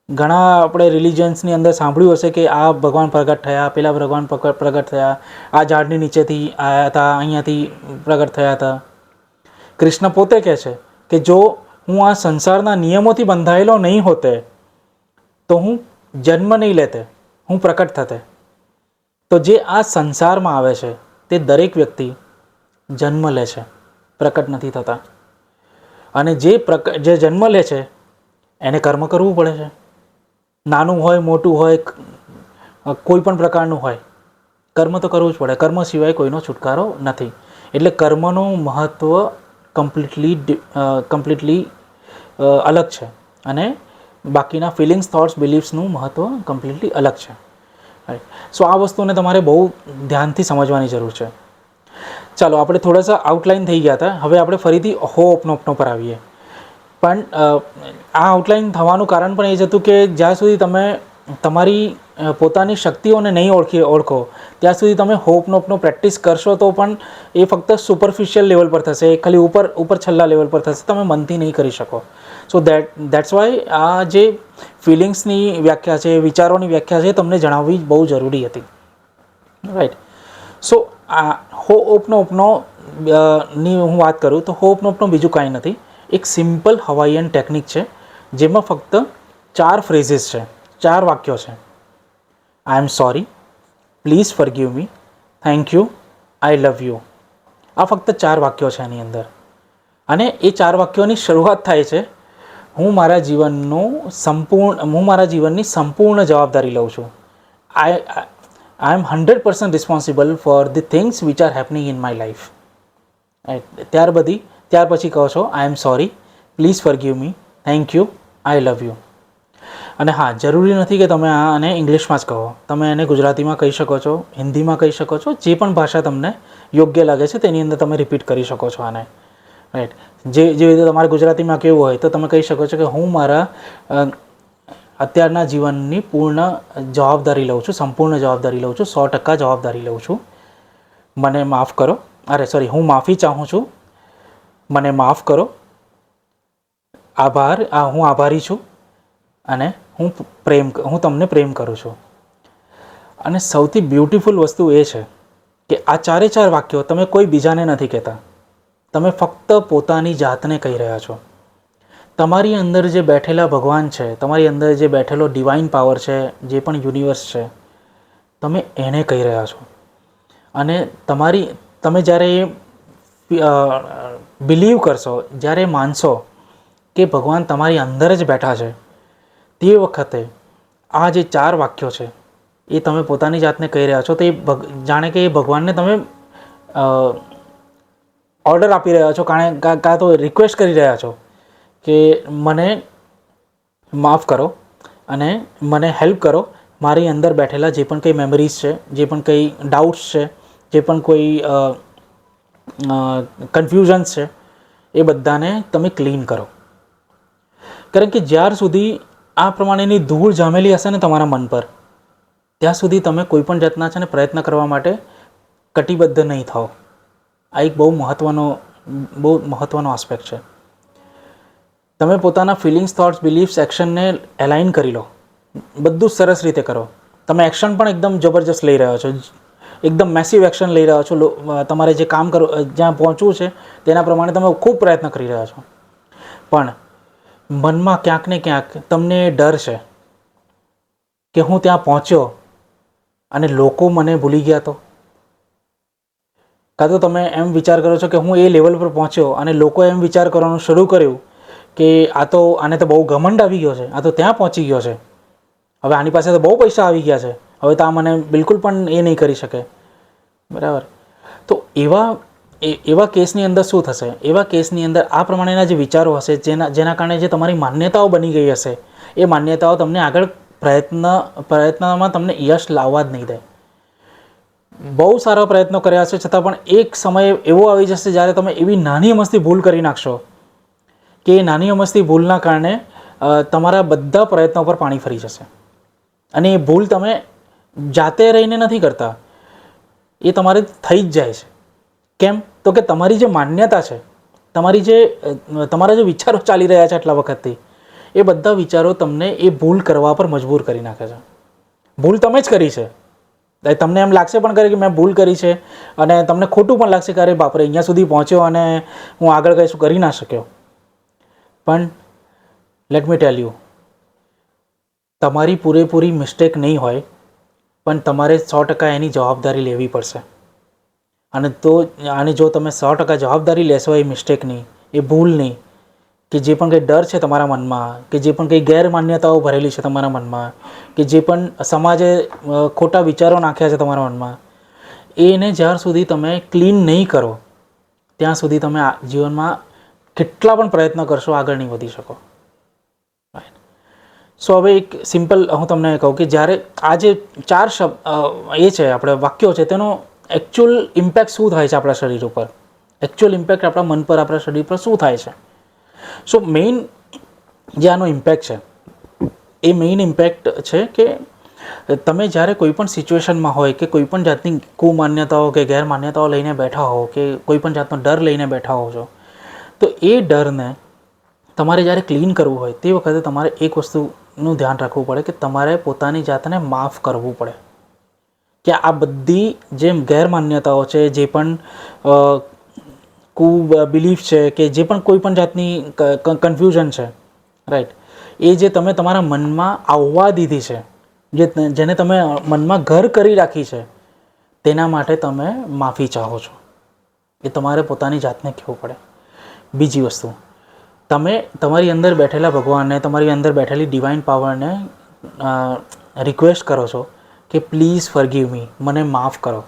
ઘણા આપણે રિલિજન્સની અંદર સાંભળ્યું હશે કે આ ભગવાન પ્રગટ થયા, પેલા ભગવાન પ્રગટ થયા, આ ઝાડની નીચેથી આવ્યા હતા, અહીંયાથી પ્રગટ થયા હતા. કૃષ્ણ પોતે કહે છે કે જો હું આ સંસારના નિયમોથી બંધાયેલો નહીં હોતે તો હું જન્મ નહીં લેતે, હું પ્રકટ થતે. તો જે આ સંસારમાં આવે છે તે દરેક વ્યક્તિ જન્મ લે છે, પ્રકટ નથી થતા. અને જે જન્મ લે છે એને કર્મ કરવું પડે છે. નાનું હોય, મોટું હોય, કોઈ પણ પ્રકારનું હોય, કર્મ તો કરવું જ પડે. કર્મ સિવાય કોઈનો છુટકારો નથી. એટલે કર્મનું મહત્ત્વ કમ્પ્લીટલી અલગ છે, અને બાકીના ફિલિંગ્સ, થોટ્સ, બિલીફ્સનું મહત્ત્વ કમ્પ્લીટલી અલગ છે. સો આ વસ્તુને તમારે બહુ ધ્યાનથી સમજવાની જરૂર છે. ચાલો, આપણે થોડાસા આઉટલાઇન થઈ ગયા હતા, હવે આપણે ફરીથી હોપનો પર આવીએ. પણ આ આઉટલાઇન થવાનું કારણ પણ એ જ હતું કે જ્યાં સુધી તમે તમારી પોતાની શક્તિઓને નહીં ઓળખો ત્યાં સુધી તમે હોપનો પ્રેક્ટિસ કરશો તો પણ એ ફક્ત સુપરફિશિયલ લેવલ પર થશે, ખાલી ઉપર છેલ્લા લેવલ પર થશે, તમે મનથી નહીં કરી શકો. સો દેટ્સ વાય આ જે ફિલિંગ્સની વ્યાખ્યા છે, વિચારોની વ્યાખ્યા છે, તમને જણાવવી બહુ જરૂરી હતી, રાઈટ. સો આ હોપનો ની હું વાત કરું તો હોપનોપનું બીજું કાંઈ નથી, એક સિમ્પલ હવાઈયન ટેકનિક છે જેમાં ફક્ત 4 ફ્રેઝીસ છે, 4 વાક્યો છે. I am sorry, please forgive me, thank you, I love you. આ ફક્ત 4 વાક્યો છે એની અંદર. અને એ 4 વાક્યોની શરૂઆત થાય છે, હું મારા જીવનની સંપૂર્ણ જવાબદારી લઉં છું. I am 100% responsible for the things which are happening in my life. ત્યાર પછી કહો છો I am sorry, please forgive me, thank you, I love you. અને હા, જરૂરી નથી કે તમે આને ઇંગ્લિશમાં જ કહો, તમે એને ગુજરાતીમાં કહી શકો છો, હિન્દીમાં કહી શકો છો, જે પણ ભાષા તમને યોગ્ય લાગે છે તેની અંદર તમે રિપીટ કરી શકો છો આને. રાઈટ. જેવી રીતે તમારે ગુજરાતીમાં કેવું હોય તો તમે કહી શકો છો કે હું મારા અત્યારના જીવનની પૂર્ણ જવાબદારી લઉં છું, સંપૂર્ણ જવાબદારી લઉં છું, 100% જવાબદારી લઉં છું, મને માફ કરો, હું માફી ચાહું છું, મને માફ કરો, હું આભારી છું, અને હું તમને પ્રેમ કરું છું. અને સૌથી બ્યુટિફુલ વસ્તુ એ છે કે આ 4 વાક્યો તમે કોઈ બીજાને નથી કહેતા, તમે ફક્ત પોતાની જાતને કહી રહ્યા છો. તમારી અંદર જે બેઠેલા ભગવાન છે, તમારી અંદર જે બેઠેલો ડિવાઇન પાવર છે, જે પણ યુનિવર્સ છે, તમે એને કહી રહ્યા છો. અને તમે જ્યારે બિલીવ કરશો, જ્યારે માનશો કે ભગવાન તમારી અંદર જ બેઠા છે, તે વખતે આ જે 4 વાક્યો છે એ તમે પોતાની જાતને કહી રહ્યા છો, તો જાણે કે એ ભગવાનને તમે ઓર્ડર આપી રહ્યા છો, કાં તો રિક્વેસ્ટ કરી રહ્યા છો કે મને માફ કરો અને મને હેલ્પ કરો, મારી અંદર બેઠેલા જે પણ કંઈ મેમરીઝ છે, જે પણ કંઈ ડાઉટ્સ છે, જે પણ કોઈ કન્ફ્યુઝન્સ છે, એ બધાને તમે ક્લીન કરો. કારણ કે જ્યાર સુધી આ પ્રમાણેની ધૂળ જામેલી હશે ને તમારા મન પર, ત્યાં સુધી તમે કોઈ પણ જાતના છે ને પ્રયત્ન કરવા માટે કટિબદ્ધ નહીં થાઓ. આ એક બહુ મહત્ત્વનો આસ્પેક્ટ છે. તમે પોતાના ફિલિંગ્સ, થોટ્સ, બિલીફ્સ, એક્શનને એલાઇન કરી લો, બધું સરસ રીતે કરો. તમે એક્શન પણ એકદમ જબરજસ્ત લઈ રહ્યા છો, એકદમ મેસિવ એક્શન લઈ રહ્યા છો. તમારે જે કામ જ્યાં પહોંચવું છે તેના પ્રમાણે તમે ખૂબ પ્રયત્ન કરી રહ્યા છો, પણ મનમાં ક્યાંક ને ક્યાંક તમને ડર છે કે હું ત્યાં પહોંચ્યો અને લોકો મને ભૂલી ગયા તો. કાં તો તમે એમ વિચાર કરો છો કે હું એ લેવલ પર પહોંચ્યો અને લોકો એમ વિચાર કરવાનું શરૂ કર્યું કે આને તો બહુ ઘમંડ આવી ગયો છે, આ તો ત્યાં પહોંચી ગયો છે, હવે આની પાસે તો બહુ પૈસા આવી ગયા છે, હવે તો આ મને બિલકુલ પણ એ નહીં કરી શકે. બરાબર. તો એવા કેસની અંદર શું થશે? એવા કેસની અંદર આ પ્રમાણેના જે વિચારો હશે, જેના કારણે જે તમારી માન્યતાઓ બની ગઈ હશે, એ માન્યતાઓ તમને આગળ પ્રયત્નમાં તમને યશ લાવવા જ નહીં દે. બહુ સારા પ્રયત્નો કર્યા છે છતાં પણ એક સમય એવો આવી જશે જ્યારે તમે એવી નાની અમસ્તી ભૂલ કરી નાખશો કે એ નાની અમસ્તી ભૂલના કારણે તમારા બધા પ્રયત્નો પર પાણી ફરી જશે. અને એ ભૂલ તમે જાતે રહીને નથી કરતા, એ તમારે થઈ જ જાય છે. કેમ? તો કે તમારી જે માન્યતા છે, તમારા જે વિચારો ચાલી રહ્યા છે આટલા વખતથી, એ બધા વિચારો તમને એ ભૂલ કરવા પર મજબૂર કરી નાખે છે. ભૂલ તમે જ કરી છે, તમને એમ લાગશે પણ કરે કે મેં ભૂલ કરી છે, અને તમને ખોટું પણ લાગશે કે અરે બાપરે, અહીંયા સુધી પહોંચ્યો અને હું આગળ કંઈ શું કરી ના શક્યો. પણ લેટ મી ટેલ યુ, તમારી પૂરેપૂરી મિસ્ટેક નહીં હોય, પણ તમારે 100% એની જવાબદારી લેવી પડશે. અને જો તમે 100% જવાબદારી લેશો એ મિસ્ટેકની, એ ભૂલની, કે જે પણ કંઈ ડર છે તમારા મનમાં, કે જે પણ કંઈ ગેરમાન્યતાઓ ભરેલી છે તમારા મનમાં, કે જે પણ સમાજે ખોટા વિચારો નાખ્યા છે તમારા મનમાં, એને જ્યાર સુધી તમે ક્લીન નહીં કરો ત્યાં સુધી તમે જીવનમાં કેટલા પણ પ્રયત્ન કરશો આગળ નહીં વધી શકો. સો હવે એક સિમ્પલ હું તમને કહું કે જ્યારે આ જે 4 શબ્દ છે આપણે વાક્યો છે, તેનો એકચ્યુઅલ ઇમ્પેક્ટ શું થાય છે આપણા શરીર ઉપર, એકચ્યુઅલ ઇમ્પેક્ટ આપણા મન પર, આપણા શરીર પર શું થાય છે. સો મેઇન જે આનો ઇમ્પેક્ટ છે, એ મેઇન ઇમ્પેક્ટ છે કે તમે જ્યારે કોઈ પણ સિચ્યુએશનમાં હોય કે કોઈ પણ જાતની કુમાન્યતાઓ કે ગેરમાન્યતાઓ લઈને બેઠા હો, કે કોઈ પણ જાતનો ડર લઈને બેઠા હો છો, તો એ ડરને તમારે જ્યારે ક્લીન કરવું હોય તે વખતે તમારે એક વસ્તુનું ધ્યાન રાખવું પડે કે તમારે પોતાની જાતને માફ કરવું પડે. કે આ બધી જે ગેરમાન્યતાઓ છે, જે પણ બિલીફ છે કે જે પણ કોઈ પણ જાતની કન્ફ્યુઝન છે, રાઈટ, એ જે તમે તમારા મનમાં આવવા દીધી છે, જેને તમે મનમાં ઘર કરી રાખી છે, તેના માટે તમે માફી ચાહો છો. એ તમારે પોતાની જાતને કહેવું પડે. બીજી વસ્તુ, તમે તમારી અંદર બેઠેલા ભગવાનને, તમારી અંદર બેઠેલી ડિવાઇન પાવરને રિક્વેસ્ટ કરો છો કે પ્લીઝ ફોરગીવ મી, મને માફ કરો,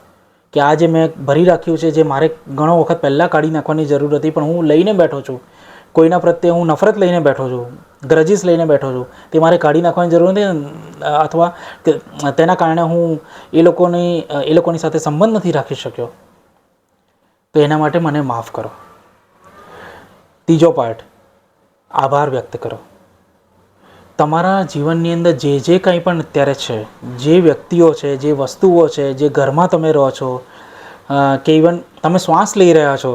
કે આ જે મેં ભરી રાખ્યું છે, જે મારે ઘણો વખત પહેલાં કાઢી નાખવાની જરૂર હતી, પણ હું લઈને બેઠો છું, કોઈના પ્રત્યે હું નફરત લઈને બેઠો છું, ગ્રજીસ લઈને બેઠો છું, તે મારે કાઢી નાખવાની જરૂર નથી, અથવા તેના કારણે હું એ લોકોની સાથે સંબંધ નથી રાખી શક્યો, તો એના માટે મને માફ કરો. ત્રીજો પાર્ટ, આભાર વ્યક્ત કરો. તમારા જીવનની અંદર જે કંઈ પણ અત્યારે છે, જે વ્યક્તિઓ છે, જે વસ્તુઓ છે, જે ઘરમાં તમે રહો છો, કે ઇવન તમે શ્વાસ લઈ રહ્યા છો,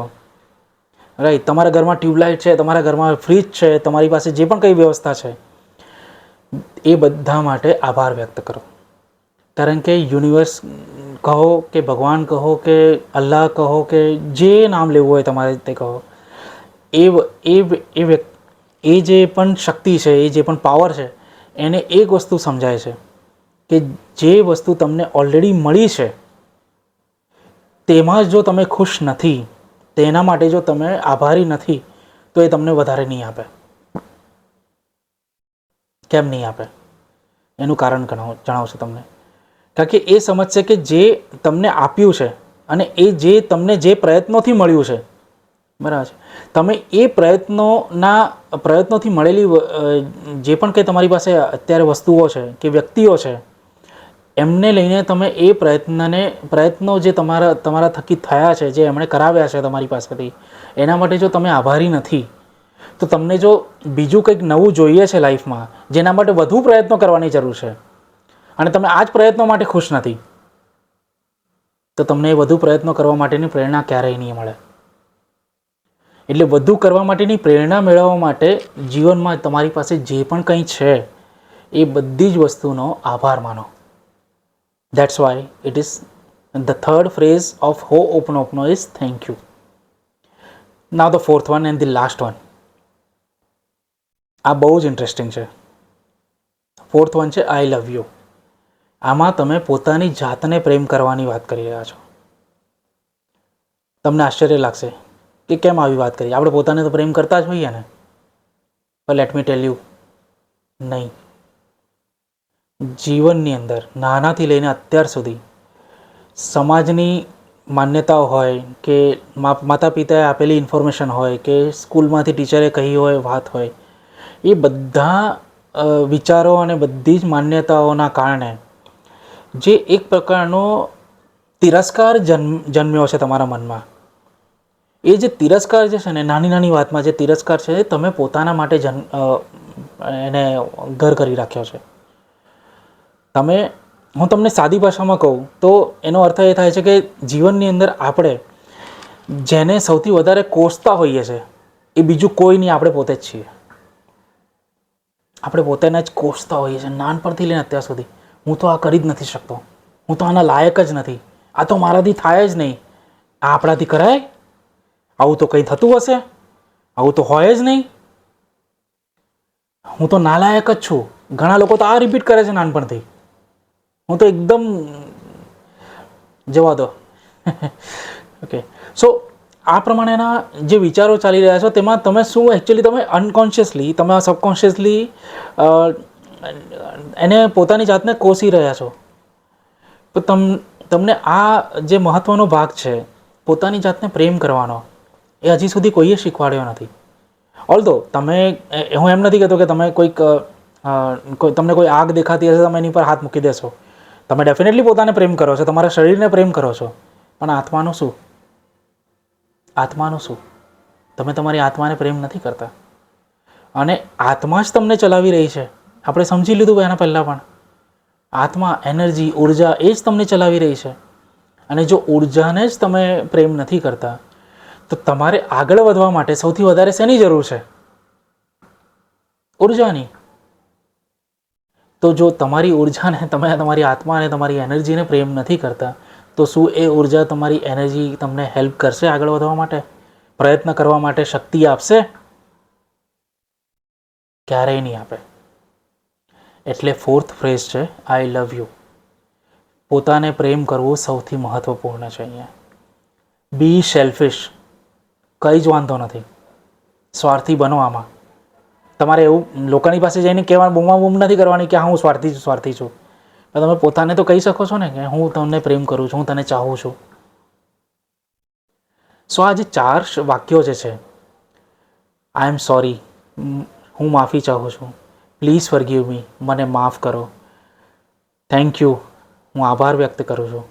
રાઈટ, તમારા ઘરમાં ટ્યુબલાઇટ છે, તમારા ઘરમાં ફ્રીજ છે, તમારી પાસે જે પણ કંઈ વ્યવસ્થા છે, એ બધા માટે આભાર વ્યક્ત કરો. કારણ કે યુનિવર્સ કહો કે ભગવાન કહો કે અલ્લાહ કહો કે જે નામ લેવું હોય તમારે તે કહો, એ જે પણ શક્તિ છે, એ જે પણ પાવર છે, એને એક વસ્તુ સમજાય છે કે જે વસ્તુ તમને ઓલરેડી મળી છે તેમાં જો તમે ખુશ નથી, તેના માટે જો તમે આભારી નથી, તો એ તમને વધારે નહીં આપે. કેમ નહીં આપે એનું કારણ જણાવશું તમને. કારણ કે એ સમજશે કે જે તમને આપ્યું છે અને એ જે તમને જે પ્રયત્નોથી મળ્યું છે, બરાબર છે, તમે એ પ્રયત્નોથી મળેલી જે પણ કંઈ તમારી પાસે અત્યારે વસ્તુઓ છે કે વ્યક્તિઓ છે, એમને લઈને તમે એ પ્રયત્નો જે તમારા થકી થયા છે, જે એમણે કરાવ્યા છે તમારી પાસેથી, એના માટે જો તમે આભારી નથી, તો તમને જો બીજું કંઈક નવું જોઈએ છે લાઈફમાં, જેના માટે વધુ પ્રયત્નો કરવાની જરૂર છે, અને તમે આ જ પ્રયત્નો માટે ખુશ નથી, તો તમને એ વધુ પ્રયત્નો કરવા માટેની પ્રેરણા ક્યારેય નહીં મળે. એટલે વધુ કરવા માટેની પ્રેરણા મેળવવા માટે જીવનમાં તમારી પાસે જે પણ કંઈ છે એ બધી જ વસ્તુનો આભાર માનો. That's why it is the third phrase of Ho'oponopono is thank you. Now the fourth one and the last one. આ બહુ જ ઇન્ટરેસ્ટિંગ છે. ફોર્થ વન છે આઈ લવ યુ. આમાં તમે પોતાની જાતને પ્રેમ કરવાની વાત કરી રહ્યા છો. તમને આશ્ચર્ય લાગશે કે કેમ આવી વાત કરી, આપણે પોતાને તો પ્રેમ કરતા જ હોઈએ ને. પણ લેટ મી ટેલ યુ, નહીં. જીવનની અંદર નાનાથી લઈને અત્યાર સુધી સમાજની માન્યતાઓ હોય કે માતા પિતાએ આપેલી ઇન્ફોર્મેશન હોય કે સ્કૂલમાંથી ટીચરે કહી હોય વાત હોય, એ બધા વિચારો અને બધી જ માન્યતાઓના કારણે જે એક પ્રકારનો તિરસ્કાર જન્મ્યો છે તમારા મનમાં, એ જે તિરસ્કાર જે છે ને, નાની નાની વાતમાં જે તિરસ્કાર છે, તમે પોતાના માટે એને ઘર કરી રાખ્યો છે. હું તમને સાદી ભાષામાં કહું તો એનો અર્થ એ થાય છે કે જીવનની અંદર આપણે જેને સૌથી વધારે કોસતા હોઈએ છીએ એ બીજું કોઈ નહીં, આપણે પોતે જ છીએ. આપણે પોતાને જ કોસતા હોઈએ છીએ નાનપણથી લઈને અત્યાર સુધી. હું તો આ કરી જ નથી શકતો, હું તો આના લાયક જ નથી, આ તો મારાથી થાય જ નહીં, આ આપણાથી કરાય, આવું તો કંઈ થતું હશે, આવું તો હોય જ નહીં, હું તો નાલાયક જ છું. ઘણા લોકો તો આ રિપીટ કરે છે નાનપણથી. હું તો એકદમ જવા દો. ઓકે, સો આ પ્રમાણેના જે વિચારો ચાલી રહ્યા છો તેમાં તમે શું એકચ્યુઅલી તમે અનકોન્શિયસલી, તમે સબકોન્શિયસલી એને પોતાની જાતને કોસી રહ્યા છો. તો તમને આ જે મહત્ત્વનો ભાગ છે પોતાની જાતને પ્રેમ કરવાનો, એ હજી સુધી કોઈએ શીખવાડ્યો નથી. ઓલ્ધો હું એમ નથી કહેતો કે તમે તમને કોઈ આગ દેખાતી હશે, તમે એની પર હાથ મૂકી દેશો. તમે ડેફિનેટલી પોતાને પ્રેમ કરો છો, તમારા શરીરને પ્રેમ કરો છો, પણ આત્માનું શું? આત્માનું શું? તમે તમારી આત્માને પ્રેમ નથી કરતા, અને આત્મા જ તમને ચલાવી રહી છે. આપણે સમજી લીધું એના પહેલાં પણ. આત્મા, એનર્જી, ઉર્જા એ જ તમને ચલાવી રહી છે. અને જો ઉર્જાને જ તમે પ્રેમ નથી કરતા, તો તમારે આગળ વધવા માટે સૌથી વધારે શેની જરૂર છે? ઉર્જાની. તો જો તમારી ઉર્જાને, તમે તમારી આત્માને, તમારી એનર્જીને પ્રેમ નથી કરતા, તો શું એ ઉર્જા, તમારી એનર્જી તમને હેલ્પ કરશે આગળ વધવા માટે? પ્રયત્ન કરવા માટે શક્તિ આપશે? ક્યારેય નહીં આપે. એટલે ફોર્થ ફ્રેઝ છે આઈ લવ યુ. પોતાને પ્રેમ કરવું સૌથી મહત્વપૂર્ણ છે. અહીંયા બી સેલ્ફિશ, કંઈ જ વાંધો નથી. સ્વાર્થી બનો આમાં. તમારે એવું લોકોની પાસે જઈને કહેવાનું, બૂમ નથી કરવાની કે હા હું સ્વાર્થી છું. તમે પોતાને તો કહી શકો છો ને કે હું તમને પ્રેમ કરું છું, હું તને ચાહું છું. સો આ જે 4 વાક્યો જે છે, આઈ એમ સોરી, હું માફી ચાહું છું, પ્લીઝ ફોરગીવ મી, મને માફ કરો, થેન્ક યુ, હું આભાર વ્યક્ત કરું છું,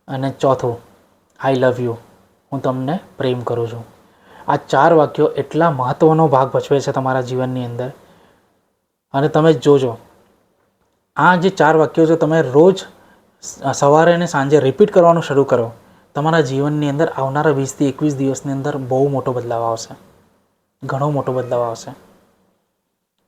અને ચોથું આઈ લવ યુ, હું તમને પ્રેમ કરું છું. આ 4 વાક્યો એટલા મહત્ત્વનો ભાગ ભજવે છે તમારા જીવનની અંદર. અને તમે જોજો, આ જે 4 વાક્યો છે તમે રોજ સવારે અને સાંજે રિપીટ કરવાનું શરૂ કરો, તમારા જીવનની અંદર આવનારા 20 થી 21 દિવસની અંદર બહુ મોટો બદલાવ આવશે. ઘણો મોટો બદલાવ આવશે.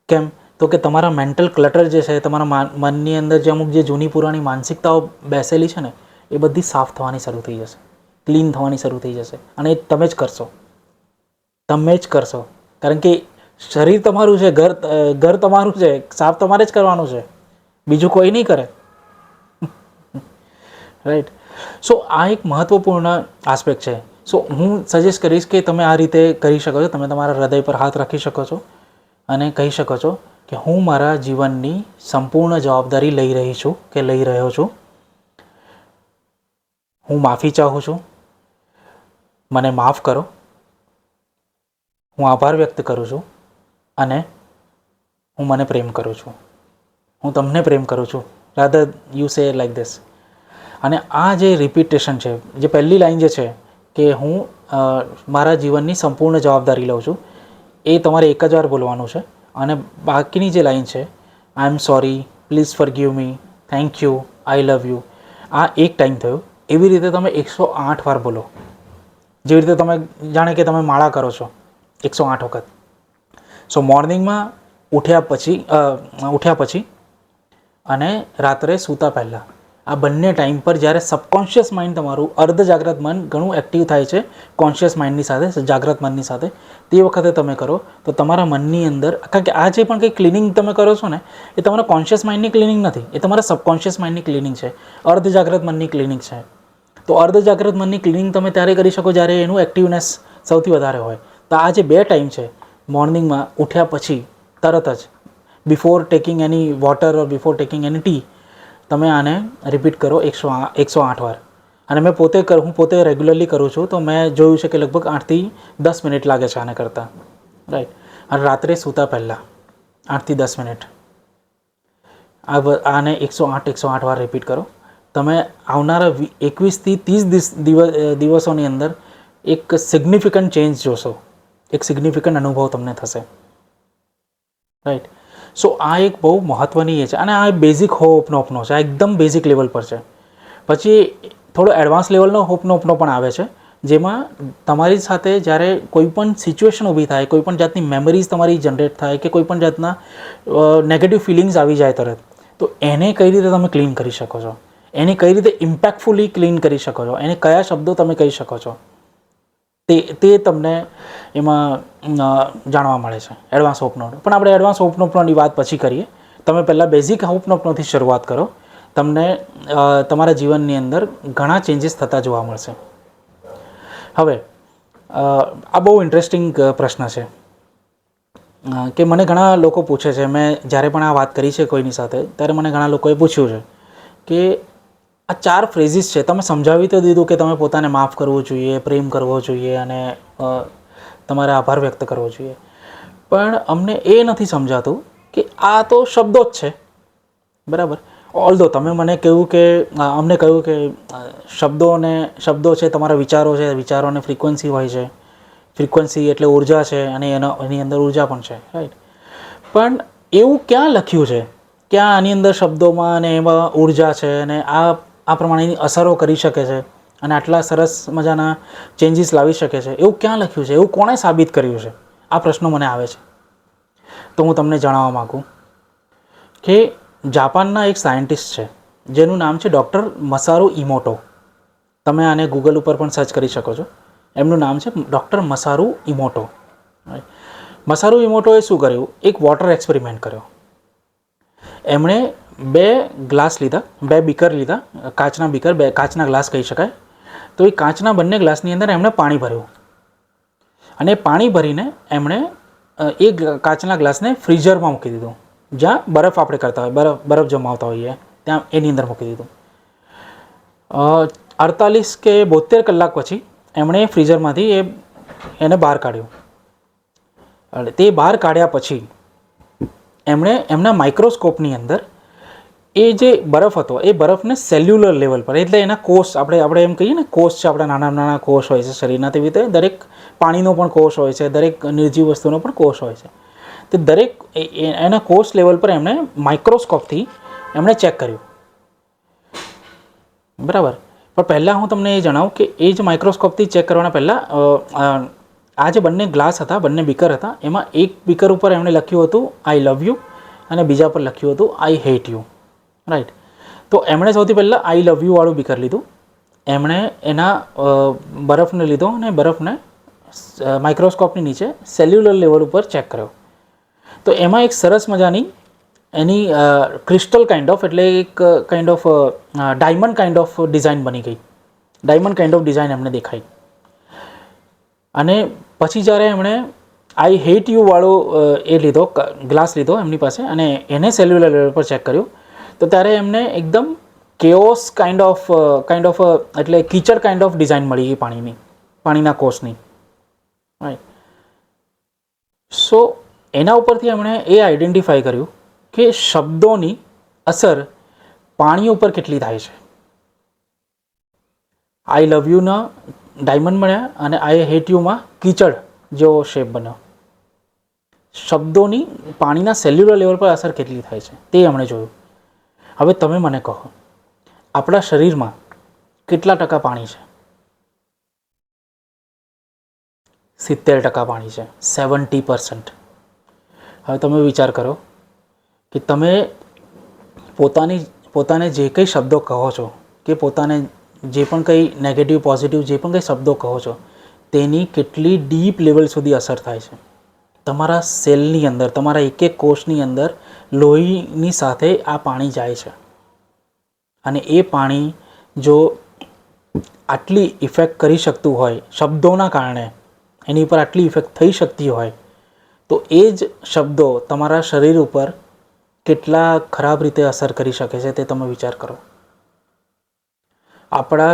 કેમ? તો કે તમારા મેન્ટલ ક્લટર જે છે, તમારા મનની અંદર જે અમુક જે જૂની પુરાણી માનસિકતાઓ બેસેલી છે ને, એ બધી સાફ થવાની શરૂ થઈ જશે, ક્લીન થવાની શરૂ થઈ જશે. અને એ તમે જ કરશો. તમે જ કરશો. કારણ કે શરીર તમારું છે, ઘર તમારું છે, સાફ તમારે જ કરવાનું છે, બીજું કોઈ નહીં કરે. રાઈટ? સો આ એક મહત્ત્વપૂર્ણ આસ્પેક્ટ છે. સો હું સજેસ્ટ કરીશ કે તમે આ રીતે કરી શકો છો. તમે તમારા હૃદય પર હાથ રાખી શકો છો અને કહી શકો છો કે હું મારા જીવનની સંપૂર્ણ જવાબદારી લઈ રહી છું કે લઈ રહ્યો છું. હું માફી ચાહું છું, મને માફ કરો, હું આભાર વ્યક્ત કરું છું, અને હું મને પ્રેમ કરું છું, હું તમને પ્રેમ કરું છું. Rather you say like this. અને આ જે રિપીટેશન છે, જે પહેલી લાઈન જે છે કે હું મારા જીવનની સંપૂર્ણ જવાબદારી લઉં છું, એ તમારે એક જ વાર બોલવાનું છે. અને બાકીની જે લાઈન છે, I am sorry, please forgive me, thank you, I love you, આ એક ટાઈમ થયો. એવી રીતે તમે 108 વાર બોલો. જેવી રીતે તમે જાણે કે તમે માળા કરો છો 108 વખત. સો મોર્નિંગમાં ઉઠ્યા પછી અને રાત્રે સૂતા પહેલાં, આ બંને ટાઈમ પર જ્યારે સબકોન્શિયસ માઇન્ડ તમારું અર્ધ જાગ્રત મન ઘણું એક્ટિવ થાય છે કોન્શિયસ માઇન્ડની સાથે, જાગ્રત મનની સાથે, તે વખતે તમે કરો તો તમારા મનની અંદર, કારણ કે આ જે પણ કંઈ ક્લિનિંગ તમે કરો છો ને, એ તમારા કોન્શિયસ માઇન્ડની ક્લિનિંગ નથી, એ તમારા સબકોન્શિયસ માઇન્ડની ક્લિનિંગ છે, અર્ધ જાગ્રત મનની ક્લિનિંગ છે. તો અર્ધ જાગ્રત મનની ક્લિનિંગ તમે ત્યારે કરી શકો જ્યારે એનું એક્ટિવનેસ સૌથી વધારે હોય. તો આ જે 2 ટાઈમ છે, મોર્નિંગમાં ઉઠ્યા પછી તરત જ, બિફોર ટેકિંગ એની વોટર ઓર બિફોર ટેકિંગ એની ટી, તમે આને રિપીટ કરો 108 વાર. અને હું પોતે રેગ્યુલરલી કરું છું, તો મેં જોયું છે કે લગભગ 8 થી 10 મિનિટ લાગે છે આને કરતાં. રાઈટ? અને રાત્રે સૂતા પહેલાં 8 થી 10 મિનિટ આને 108 વાર રિપીટ કરો. તમે આવનારા 21 થી 30 દિવસોની અંદર એક સિગ્નિફિકન્ટ ચેન્જ જોશો, એક સિગ્નિફિકન્ટ અનુભવ તમને થશે. રાઈટ? સો આ એક બહુ મહત્ત્વની એ છે. અને આ બેઝિક હોપનોપનો છે, આ એકદમ બેઝિક લેવલ પર છે. પછી થોડો એડવાન્સ લેવલનો હોપનોપનો પણ આવે છે, જેમાં તમારી સાથે જ્યારે કોઈ પણ સિચ્યુએશન ઊભી થાય, કોઈ પણ જાતની મેમરીઝ તમારી જનરેટ થાય, કે કોઈ પણ જાતના નેગેટિવ ફિલિંગ્સ આવી જાય તરત, તો એને કઈ રીતે તમે ક્લીન કરી શકો છો, એને કઈ રીતે ઇમ્પેક્ટફુલી ક્લીન કરી શકો છો, એને કયા શબ્દો તમે કહી શકો છો, તે તમને એમાં જાણવા મળે છે એડવાન્સ હોપનોપ. પણ આપણે એડવાન્સ હોપનોપની વાત પછી કરીએ. તમે પહેલાં બેઝિક હોપનોપથી શરૂઆત કરો, તમને તમારા જીવનની અંદર ઘણા ચેન્જીસ થતા જોવા મળશે. હવે આ બહુ ઇન્ટરેસ્ટિંગ પ્રશ્ન છે કે મને ઘણા લોકો પૂછે છે, મેં જ્યારે પણ આ વાત કરી છે કોઈની સાથે, ત્યારે મને ઘણા લોકોએ પૂછ્યું છે કે આ 4 ફ્રેઝિસ છે, તમે સમજાવી તો દીધું કે તમે પોતાને માફ કરવું જોઈએ, પ્રેમ કરવો જોઈએ અને તમારે આભાર વ્યક્ત કરવો જોઈએ, પણ અમને એ નથી સમજાતું કે આ તો શબ્દો જ છે, બરાબર? ઓલ્ધો તમે મને કહ્યું કે અમને કહ્યું કે શબ્દો છે, તમારા વિચારો છે, વિચારોને ફ્રિકવન્સી હોય છે, ફ્રિકવન્સી એટલે ઉર્જા છે, અને એની અંદર ઉર્જા પણ છે. રાઈટ? પણ એવું ક્યાં લખ્યું છે, ક્યાં આની અંદર શબ્દોમાં અને એમાં ઉર્જા છે અને આ પ્રમાણેની અસરો કરી શકે છે અને આટલા સરસ મજાના ચેન્જીસ લાવી શકે છે, એવું ક્યાં લખ્યું છે? એવું કોણે સાબિત કર્યું છે? આ પ્રશ્નો મને આવે છે. તો હું તમને જણાવવા માગું કે જાપાનના એક સાયન્ટિસ્ટ છે જેનું નામ છે ડૉક્ટર મસારુ ઇમોટો. તમે આને ગૂગલ ઉપર પણ સર્ચ કરી શકો છો. એમનું નામ છે ડૉક્ટર મસારુ ઇમોટો. મસારુ ઇમોટોએ શું કર્યું, એક વોટર એક્સપેરિમેન્ટ કર્યો. એમણે 2 ગ્લાસ લીધા, 2 બીકર લીધા, કાચના બીકર, 2 કાચના ગ્લાસ કહી શકાય. તો એ કાચના બંને ગ્લાસની અંદર એમણે પાણી ભર્યું અને પાણી ભરીને એમણે એ કાચના ગ્લાસને ફ્રીઝરમાં મૂકી દીધું, જ્યાં બરફ આપણે કરતા હોય, બરફ જમાવતા હોઈએ ત્યાં એની અંદર મૂકી દીધું. 48 કે 72 કલાક પછી એમણે ફ્રીઝરમાંથી એને બહાર કાઢ્યું. તે બહાર કાઢ્યા પછી એમણે એમના માઇક્રોસ્કોપની અંદર એ જે બરફ હતો એ બરફને સેલ્યુલર લેવલ પર, એટલે એના કોષ, આપણે એમ કહીએ ને કોષ છે, આપણા નાના નાના કોષ હોય છે શરીરના, તેવી રીતે દરેક પાણીનો પણ કોષ હોય છે, દરેક નિર્જીવ વસ્તુનો પણ કોષ હોય છે. તે દરેક એના કોષ લેવલ પર એમણે માઇક્રોસ્કોપથી એમણે ચેક કર્યું. બરાબર. પણ પહેલાં હું તમને એ જણાવું કે એ જ માઇક્રોસ્કોપથી ચેક કરવાના પહેલાં આ જે બંને ગ્લાસ હતા, બંને બીકર હતા, એમાં એક બીકર ઉપર એમણે લખ્યું હતું આઈ લવ યુ અને બીજા પર લખ્યું હતું આઈ હેટ યુ. રાઈટ. તો એમણે સૌથી પહેલાં આઈ લવ યુ વાળું બીકર લીધું. એમણે એના બરફને લીધો અને બરફને માઇક્રોસ્કોપની નીચે સેલ્યુલર લેવલ ઉપર ચેક કર્યો. તો એમાં એક સરસ મજાની એની ક્રિસ્ટલ કાઇન્ડ ઓફ, એટલે એક kind of diamond kind of design બની ગઈ. ડાયમંડ કાઇન્ડ ઓફ ડિઝાઇન એમને દેખાઈ. અને પછી જ્યારે એમણે આઈ હેટ યુ વાળો એ લીધો, ગ્લાસ લીધો એમની પાસે, અને એને સેલ્યુલર લેવલ પર ચેક કર્યું, તો ત્યારે એમને એકદમ કેઓસ કાઇન્ડ ઓફ એટલે કીચડ કાઇન્ડ ઓફ ડિઝાઇન મળી ગઈ પાણીના કોષની. રાઈટ. સો એના ઉપરથી એમણે એ આઈડેન્ટિફાઈ કર્યું કે શબ્દોની અસર પાણી ઉપર કેટલી થાય છે. આઈ લવ યુના ડાયમંડ બન્યા અને આઈ હેટ યુમાં કીચડ જેવો શેપ બન્યો. શબ્દોની પાણીના સેલ્યુલર લેવલ પર અસર કેટલી થાય છે તે એમણે જોયું. હવે તમે મને કહો, આપણા શરીરમાં કેટલા ટકા પાણી છે? 70% પાણી છે, 70%. હવે તમે વિચાર કરો કે તમે પોતાને જે કંઈ શબ્દો કહો છો, કે પોતાને જે પણ કંઈ નેગેટિવ પોઝિટિવ જે પણ કંઈ શબ્દો કહો છો, તેની કેટલી ડીપ લેવલ સુધી અસર થાય છે. તમારા સેલની અંદર, તમારા એક એક કોષની અંદર લોહીની સાથે આ પાણી જાય છે. અને એ પાણી જો આટલી ઇફેક્ટ કરી શકતું હોય શબ્દોના કારણે, એની ઉપર આટલી ઇફેક્ટ થઈ શકતી હોય, તો એ જ શબ્દો તમારા શરીર ઉપર કેટલા ખરાબ રીતે અસર કરી શકે છે તે તમે વિચાર કરો. આપણા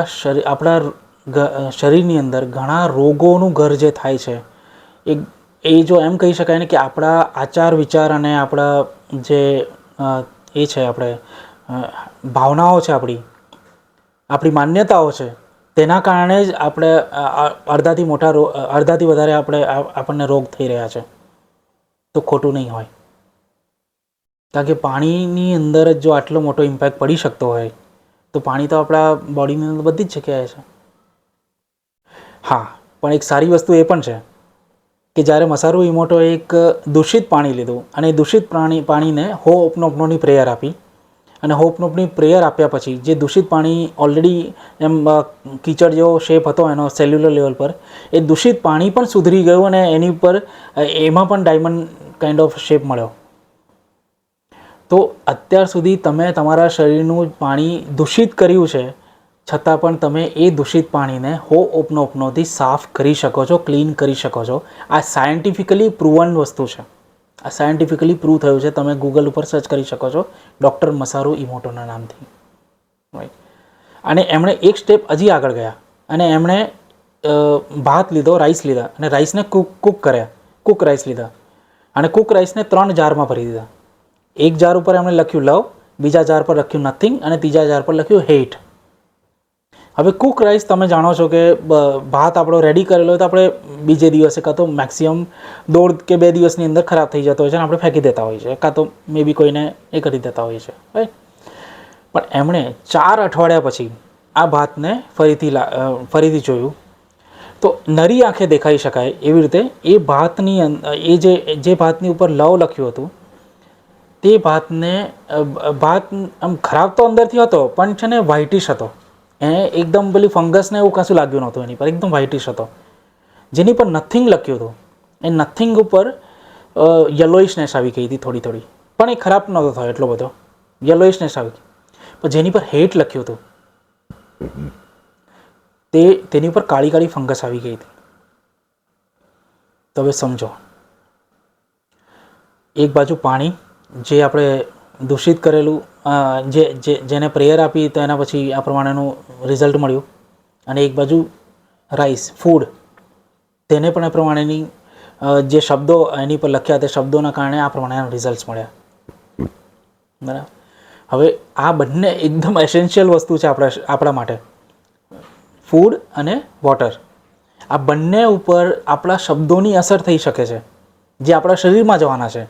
શરીરની અંદર ઘણા રોગોનું ઘર જે થાય છે, એ જો એમ કહી શકાય ને કે આપણા આચાર વિચાર અને આપણા જે એ છે, આપણે ભાવનાઓ છે, આપણી માન્યતાઓ છે, તેના કારણે જ આપણે અડધાથી વધારે આપણને રોગ થઈ રહ્યા છે. તો ખોટું નહીં હોય. કારણ કે પાણીની અંદર જ જો આટલો મોટો ઇમ્પેક્ટ પડી શકતો હોય, તો પાણી તો આપણા બોડીની અંદર બધી જ જગ્યાએ છે. હા, પણ એક સારી વસ્તુ એ પણ છે કે જ્યારે મસારુ ઇમોટોએ એક દૂષિત પાણી લીધું અને દૂષિત પાણીને હોપનોપનોની પ્રેયર આપી, અને હોપનોપની પ્રેયર આપ્યા પછી જે દૂષિત પાણી ઓલરેડી એમ કીચડ જેવો શેપ હતો એનો સેલ્યુલર લેવલ પર, એ દૂષિત પાણી પણ સુધરી ગયું અને એની ઉપર એમાં પણ ડાયમંડ કાઇન્ડ ઓફ શેપ મળ્યો. તો અત્યાર સુધી તમે તમારા શરીરનું પાણી દૂષિત કર્યું છે, છતાં પણ તમે એ દૂષિત પાણીને હોપનોપનોથી સાફ કરી શકો છો, ક્લીન કરી શકો છો. આ સાયન્ટિફિકલી પ્રૂવન વસ્તુ છે. આ સાયન્ટિફિકલી પ્રૂવ થયું છે. તમે ગૂગલ ઉપર સર્ચ કરી શકો છો ડૉક્ટર મસારુ ઇમોટોના નામથી. રાઈટ. અને એમણે એક સ્ટેપ હજી આગળ ગયા અને એમણે ભાત લીધો, રાઈસ લીધા અને રાઈસને કૂક કર્યા. કૂક રાઈસ લીધા અને કૂક રાઈસને 3 જારમાં ભરી દીધા. એક જાર ઉપર એમણે લખ્યું લવ, બીજા જાર પર લખ્યું નથિંગ અને ત્રીજા જાર પર લખ્યું હેટ. હવે કૂક રાઈસ તમે જાણો છો કે ભાત આપણો રેડી કરેલો હોય તો આપણે બીજે દિવસે કાં તો મેક્સિમમ 1.5 કે 2 દિવસની અંદર ખરાબ થઈ જતો હોય છે અને આપણે ફેંકી દેતા હોઈએ છીએ, કાં તો મે બી કોઈને એ કરી દેતા હોઈએ છીએ. રાઈટ. પણ એમણે 4 અઠવાડિયા પછી આ ભાતને ફરીથી જોયું તો નરી આંખે દેખાઈ શકાય એવી રીતે એ ભાતની જે ભાતની ઉપર લવ લખ્યું હતું, તે ભાત આમ ખરાબ તો અંદરથી હતો પણ છે ને વ્હાઇટિશ હતો. એને એકદમ પેલી ફંગસને એવું કશું લાગ્યું નહોતું એની પર, એકદમ વ્હાઇટિશ હતો. જેની પર નથિંગ લખ્યું હતું, એ નથિંગ ઉપર યલોઇશનેસ આવી ગઈ હતી થોડી થોડી, પણ એ ખરાબ નહોતો થયો એટલો બધો, યલોઇશનેસ આવી ગઈ. પણ જેની પર હેટ લખ્યું હતું તેની ઉપર કાળી કાળી ફંગસ આવી ગઈ હતી. તો હવે સમજો, એક બાજુ પાણી જે આપણે દૂષિત કરેલું, જેને પ્રેયર આપી તો એના પછી આ પ્રમાણેનું રિઝલ્ટ મળ્યું, અને એક બાજુ રાઈસ ફૂડ, તેને પણ એ પ્રમાણેની જે શબ્દો એની પર લખ્યા તે શબ્દોના કારણે આ પ્રમાણેના રિઝલ્ટ મળ્યા. બરાબર. હવે આ બંને એકદમ એસેન્શિયલ વસ્તુ છે આપણા માટે, ફૂડ અને વોટર. આ બંને ઉપર આપણા શબ્દોની અસર થઈ શકે છે, જે આપણા શરીરમાં જવાના છે.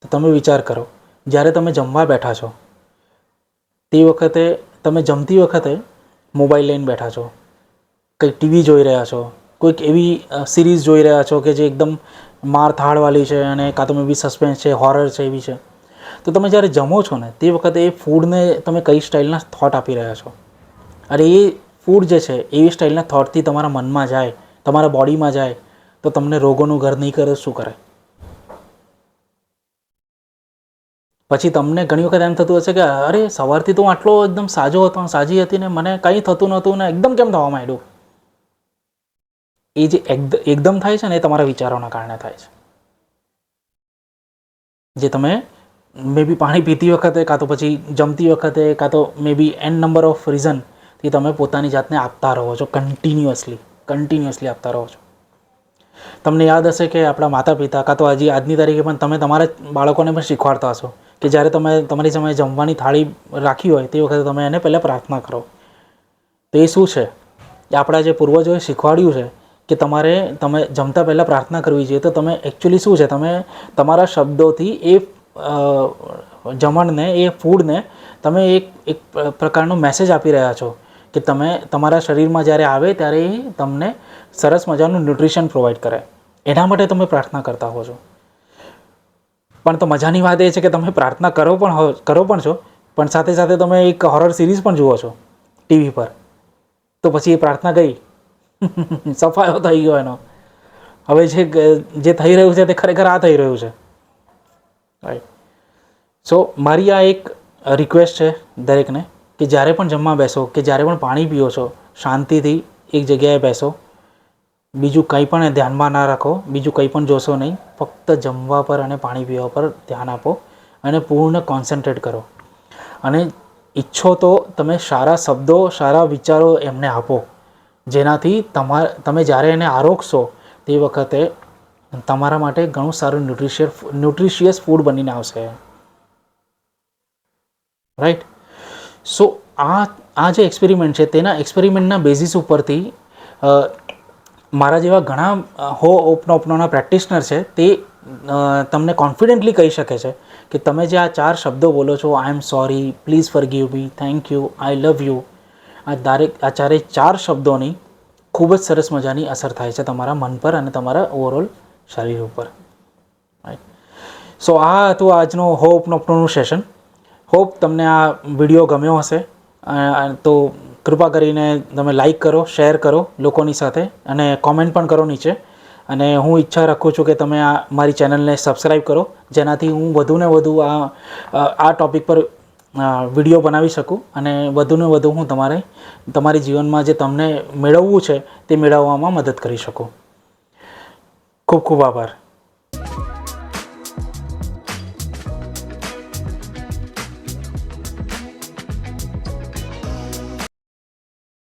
તો તમે વિચાર કરો, જ્યારે તમે જમવા બેઠા છો તે વખતે તમે જમતી વખતે મોબાઈલ લઈને બેઠા છો, કંઈક ટીવી જોઈ રહ્યા છો, કોઈક એવી સિરીઝ જોઈ રહ્યા છો કે જે એકદમ મારધાડવાળી છે, અને કાં તો બી સસ્પેન્સ છે, હોરર છે, એવી છે. તો તમે જ્યારે જમો છો ને તે વખતે એ ફૂડને તમે કઈ સ્ટાઇલના થોટ આપી રહ્યા છો, અને એ ફૂડ જે છે એવી સ્ટાઇલના થોટથી તમારા મનમાં જાય, તમારા બોડીમાં જાય, તો તમને રોગોનું ઘર નહીં કરે શું કરે? પછી તમને ઘણી વખત એમ થતું હશે કે અરે સવારથી તો હું આટલો એકદમ સાજો હતો, સાજી હતી, ને મને કંઈ થતું નહોતું, ને એકદમ કેમ થવા માંડ્યું? એ જે એકદમ થાય છે ને એ તમારા વિચારોના કારણે થાય છે. જે તમે મે બી પાણી પીતી વખતે, કાં તો પછી જમતી વખતે, કાં તો મે બી એન નંબર ઓફ રીઝનથી તમે પોતાની જાતને આપતા રહો છો, કન્ટિન્યુઅસલી આપતા રહો છો. તમને યાદ હશે કે આપણા માતા પિતા, કાં તો હજી આજની તારીખે પણ તમે તમારા બાળકોને પણ શીખવાડતા હશો કે જ્યારે તમે તમારી સામે જમવાની થાળી રાખી હોય તે વખતે તમે એને પહેલાં પ્રાર્થના કરો. તો એ શું છે? એ આપણા જે પૂર્વજોએ શીખવાડ્યું છે કે તમે જમતા પહેલાં પ્રાર્થના કરવી જોઈએ. તો તમે એકચ્યુઅલી શું છે, તમે તમારા શબ્દોથી એ જમણને, એ ફૂડને તમે એક પ્રકારનો મેસેજ આપી રહ્યા છો કે તમે તમારા શરીરમાં જ્યારે આવે ત્યારે એ તમને સરસ મજાનું ન્યુટ્રિશન પ્રોવાઈડ કરે. એના માટે તમે પ્રાર્થના કરતા હો છો. પણ તો મજાની વાત એ છે કે તમે પ્રાર્થના કરો પણ છો, પણ સાથે સાથે તમે એક હોરર સિરીઝ પણ જુઓ છો ટીવી પર. તો પછી એ પ્રાર્થના ગઈ, સફાયો થઈ ગયો એનો. હવે જે થઈ રહ્યું છે તે ખરેખર આ થઈ રહ્યું છે, રાઈટ. સો મારી આ એક રિક્વેસ્ટ છે દરેકને કે જ્યારે પણ જમવા બેસો, કે જ્યારે પણ પાણી પીઓ છો, શાંતિથી એક જગ્યાએ બેસો, બીજું કંઈ પણ ધ્યાનમાં ના રાખો, બીજું કંઈ પણ જોશો નહીં, ફક્ત જમવા પર અને પાણી પીવા પર ધ્યાન આપો અને પૂર્ણ કોન્સન્ટ્રેટ કરો. અને ઈચ્છો તો તમે સારા શબ્દો, સારા વિચારો એમને આપો, જેનાથી તમે જ્યારે એને આરોગશો તે વખતે તમારા માટે ઘણું સારું ન્યુટ્રિશિયસ ફૂડ બનીને આવશે, રાઈટ. સો આ જે એક્સપેરિમેન્ટ છે તેના એક્સપેરિમેન્ટના બેઝિસ ઉપરથી મારા જેવા ઘણા હોઓપનોપનોના પ્રેક્ટિશનર છે તે તમને કોન્ફિડન્ટલી કહી શકે છે કે તમે જે આ 4 શબ્દો બોલો છો, I am sorry, please forgive me, thank you, I love you, આ ચારે શબ્દોની ખૂબ જ સરસ મજાની અસર થાય છે તમારા મન પર અને તમારા ઓવરઓલ શરીર ઉપર, રાઈટ. સો આ હતું આજનો હોઓપનોપનોનું સેશન. હોપ તમને આ વિડીયો ગમ્યો હશે. તો કૃપા કરીને તમે લાઈક કરો, શેર કરો લોકોની સાથે, અને કોમેન્ટ પણ કરો નીચે. અને હું ઈચ્છા રાખું છું કે તમે મારી ચેનલને સબસ્ક્રાઈબ કરો, જેનાથી હું વધુને વધુ આ ટૉપિક પર વિડીયો બનાવી શકું, અને વધુને વધુ હું તમારી જીવનમાં જે તમને મેળવવું છે તે મેળવવામાં મદદ કરી શકું. ખૂબ ખૂબ આભાર.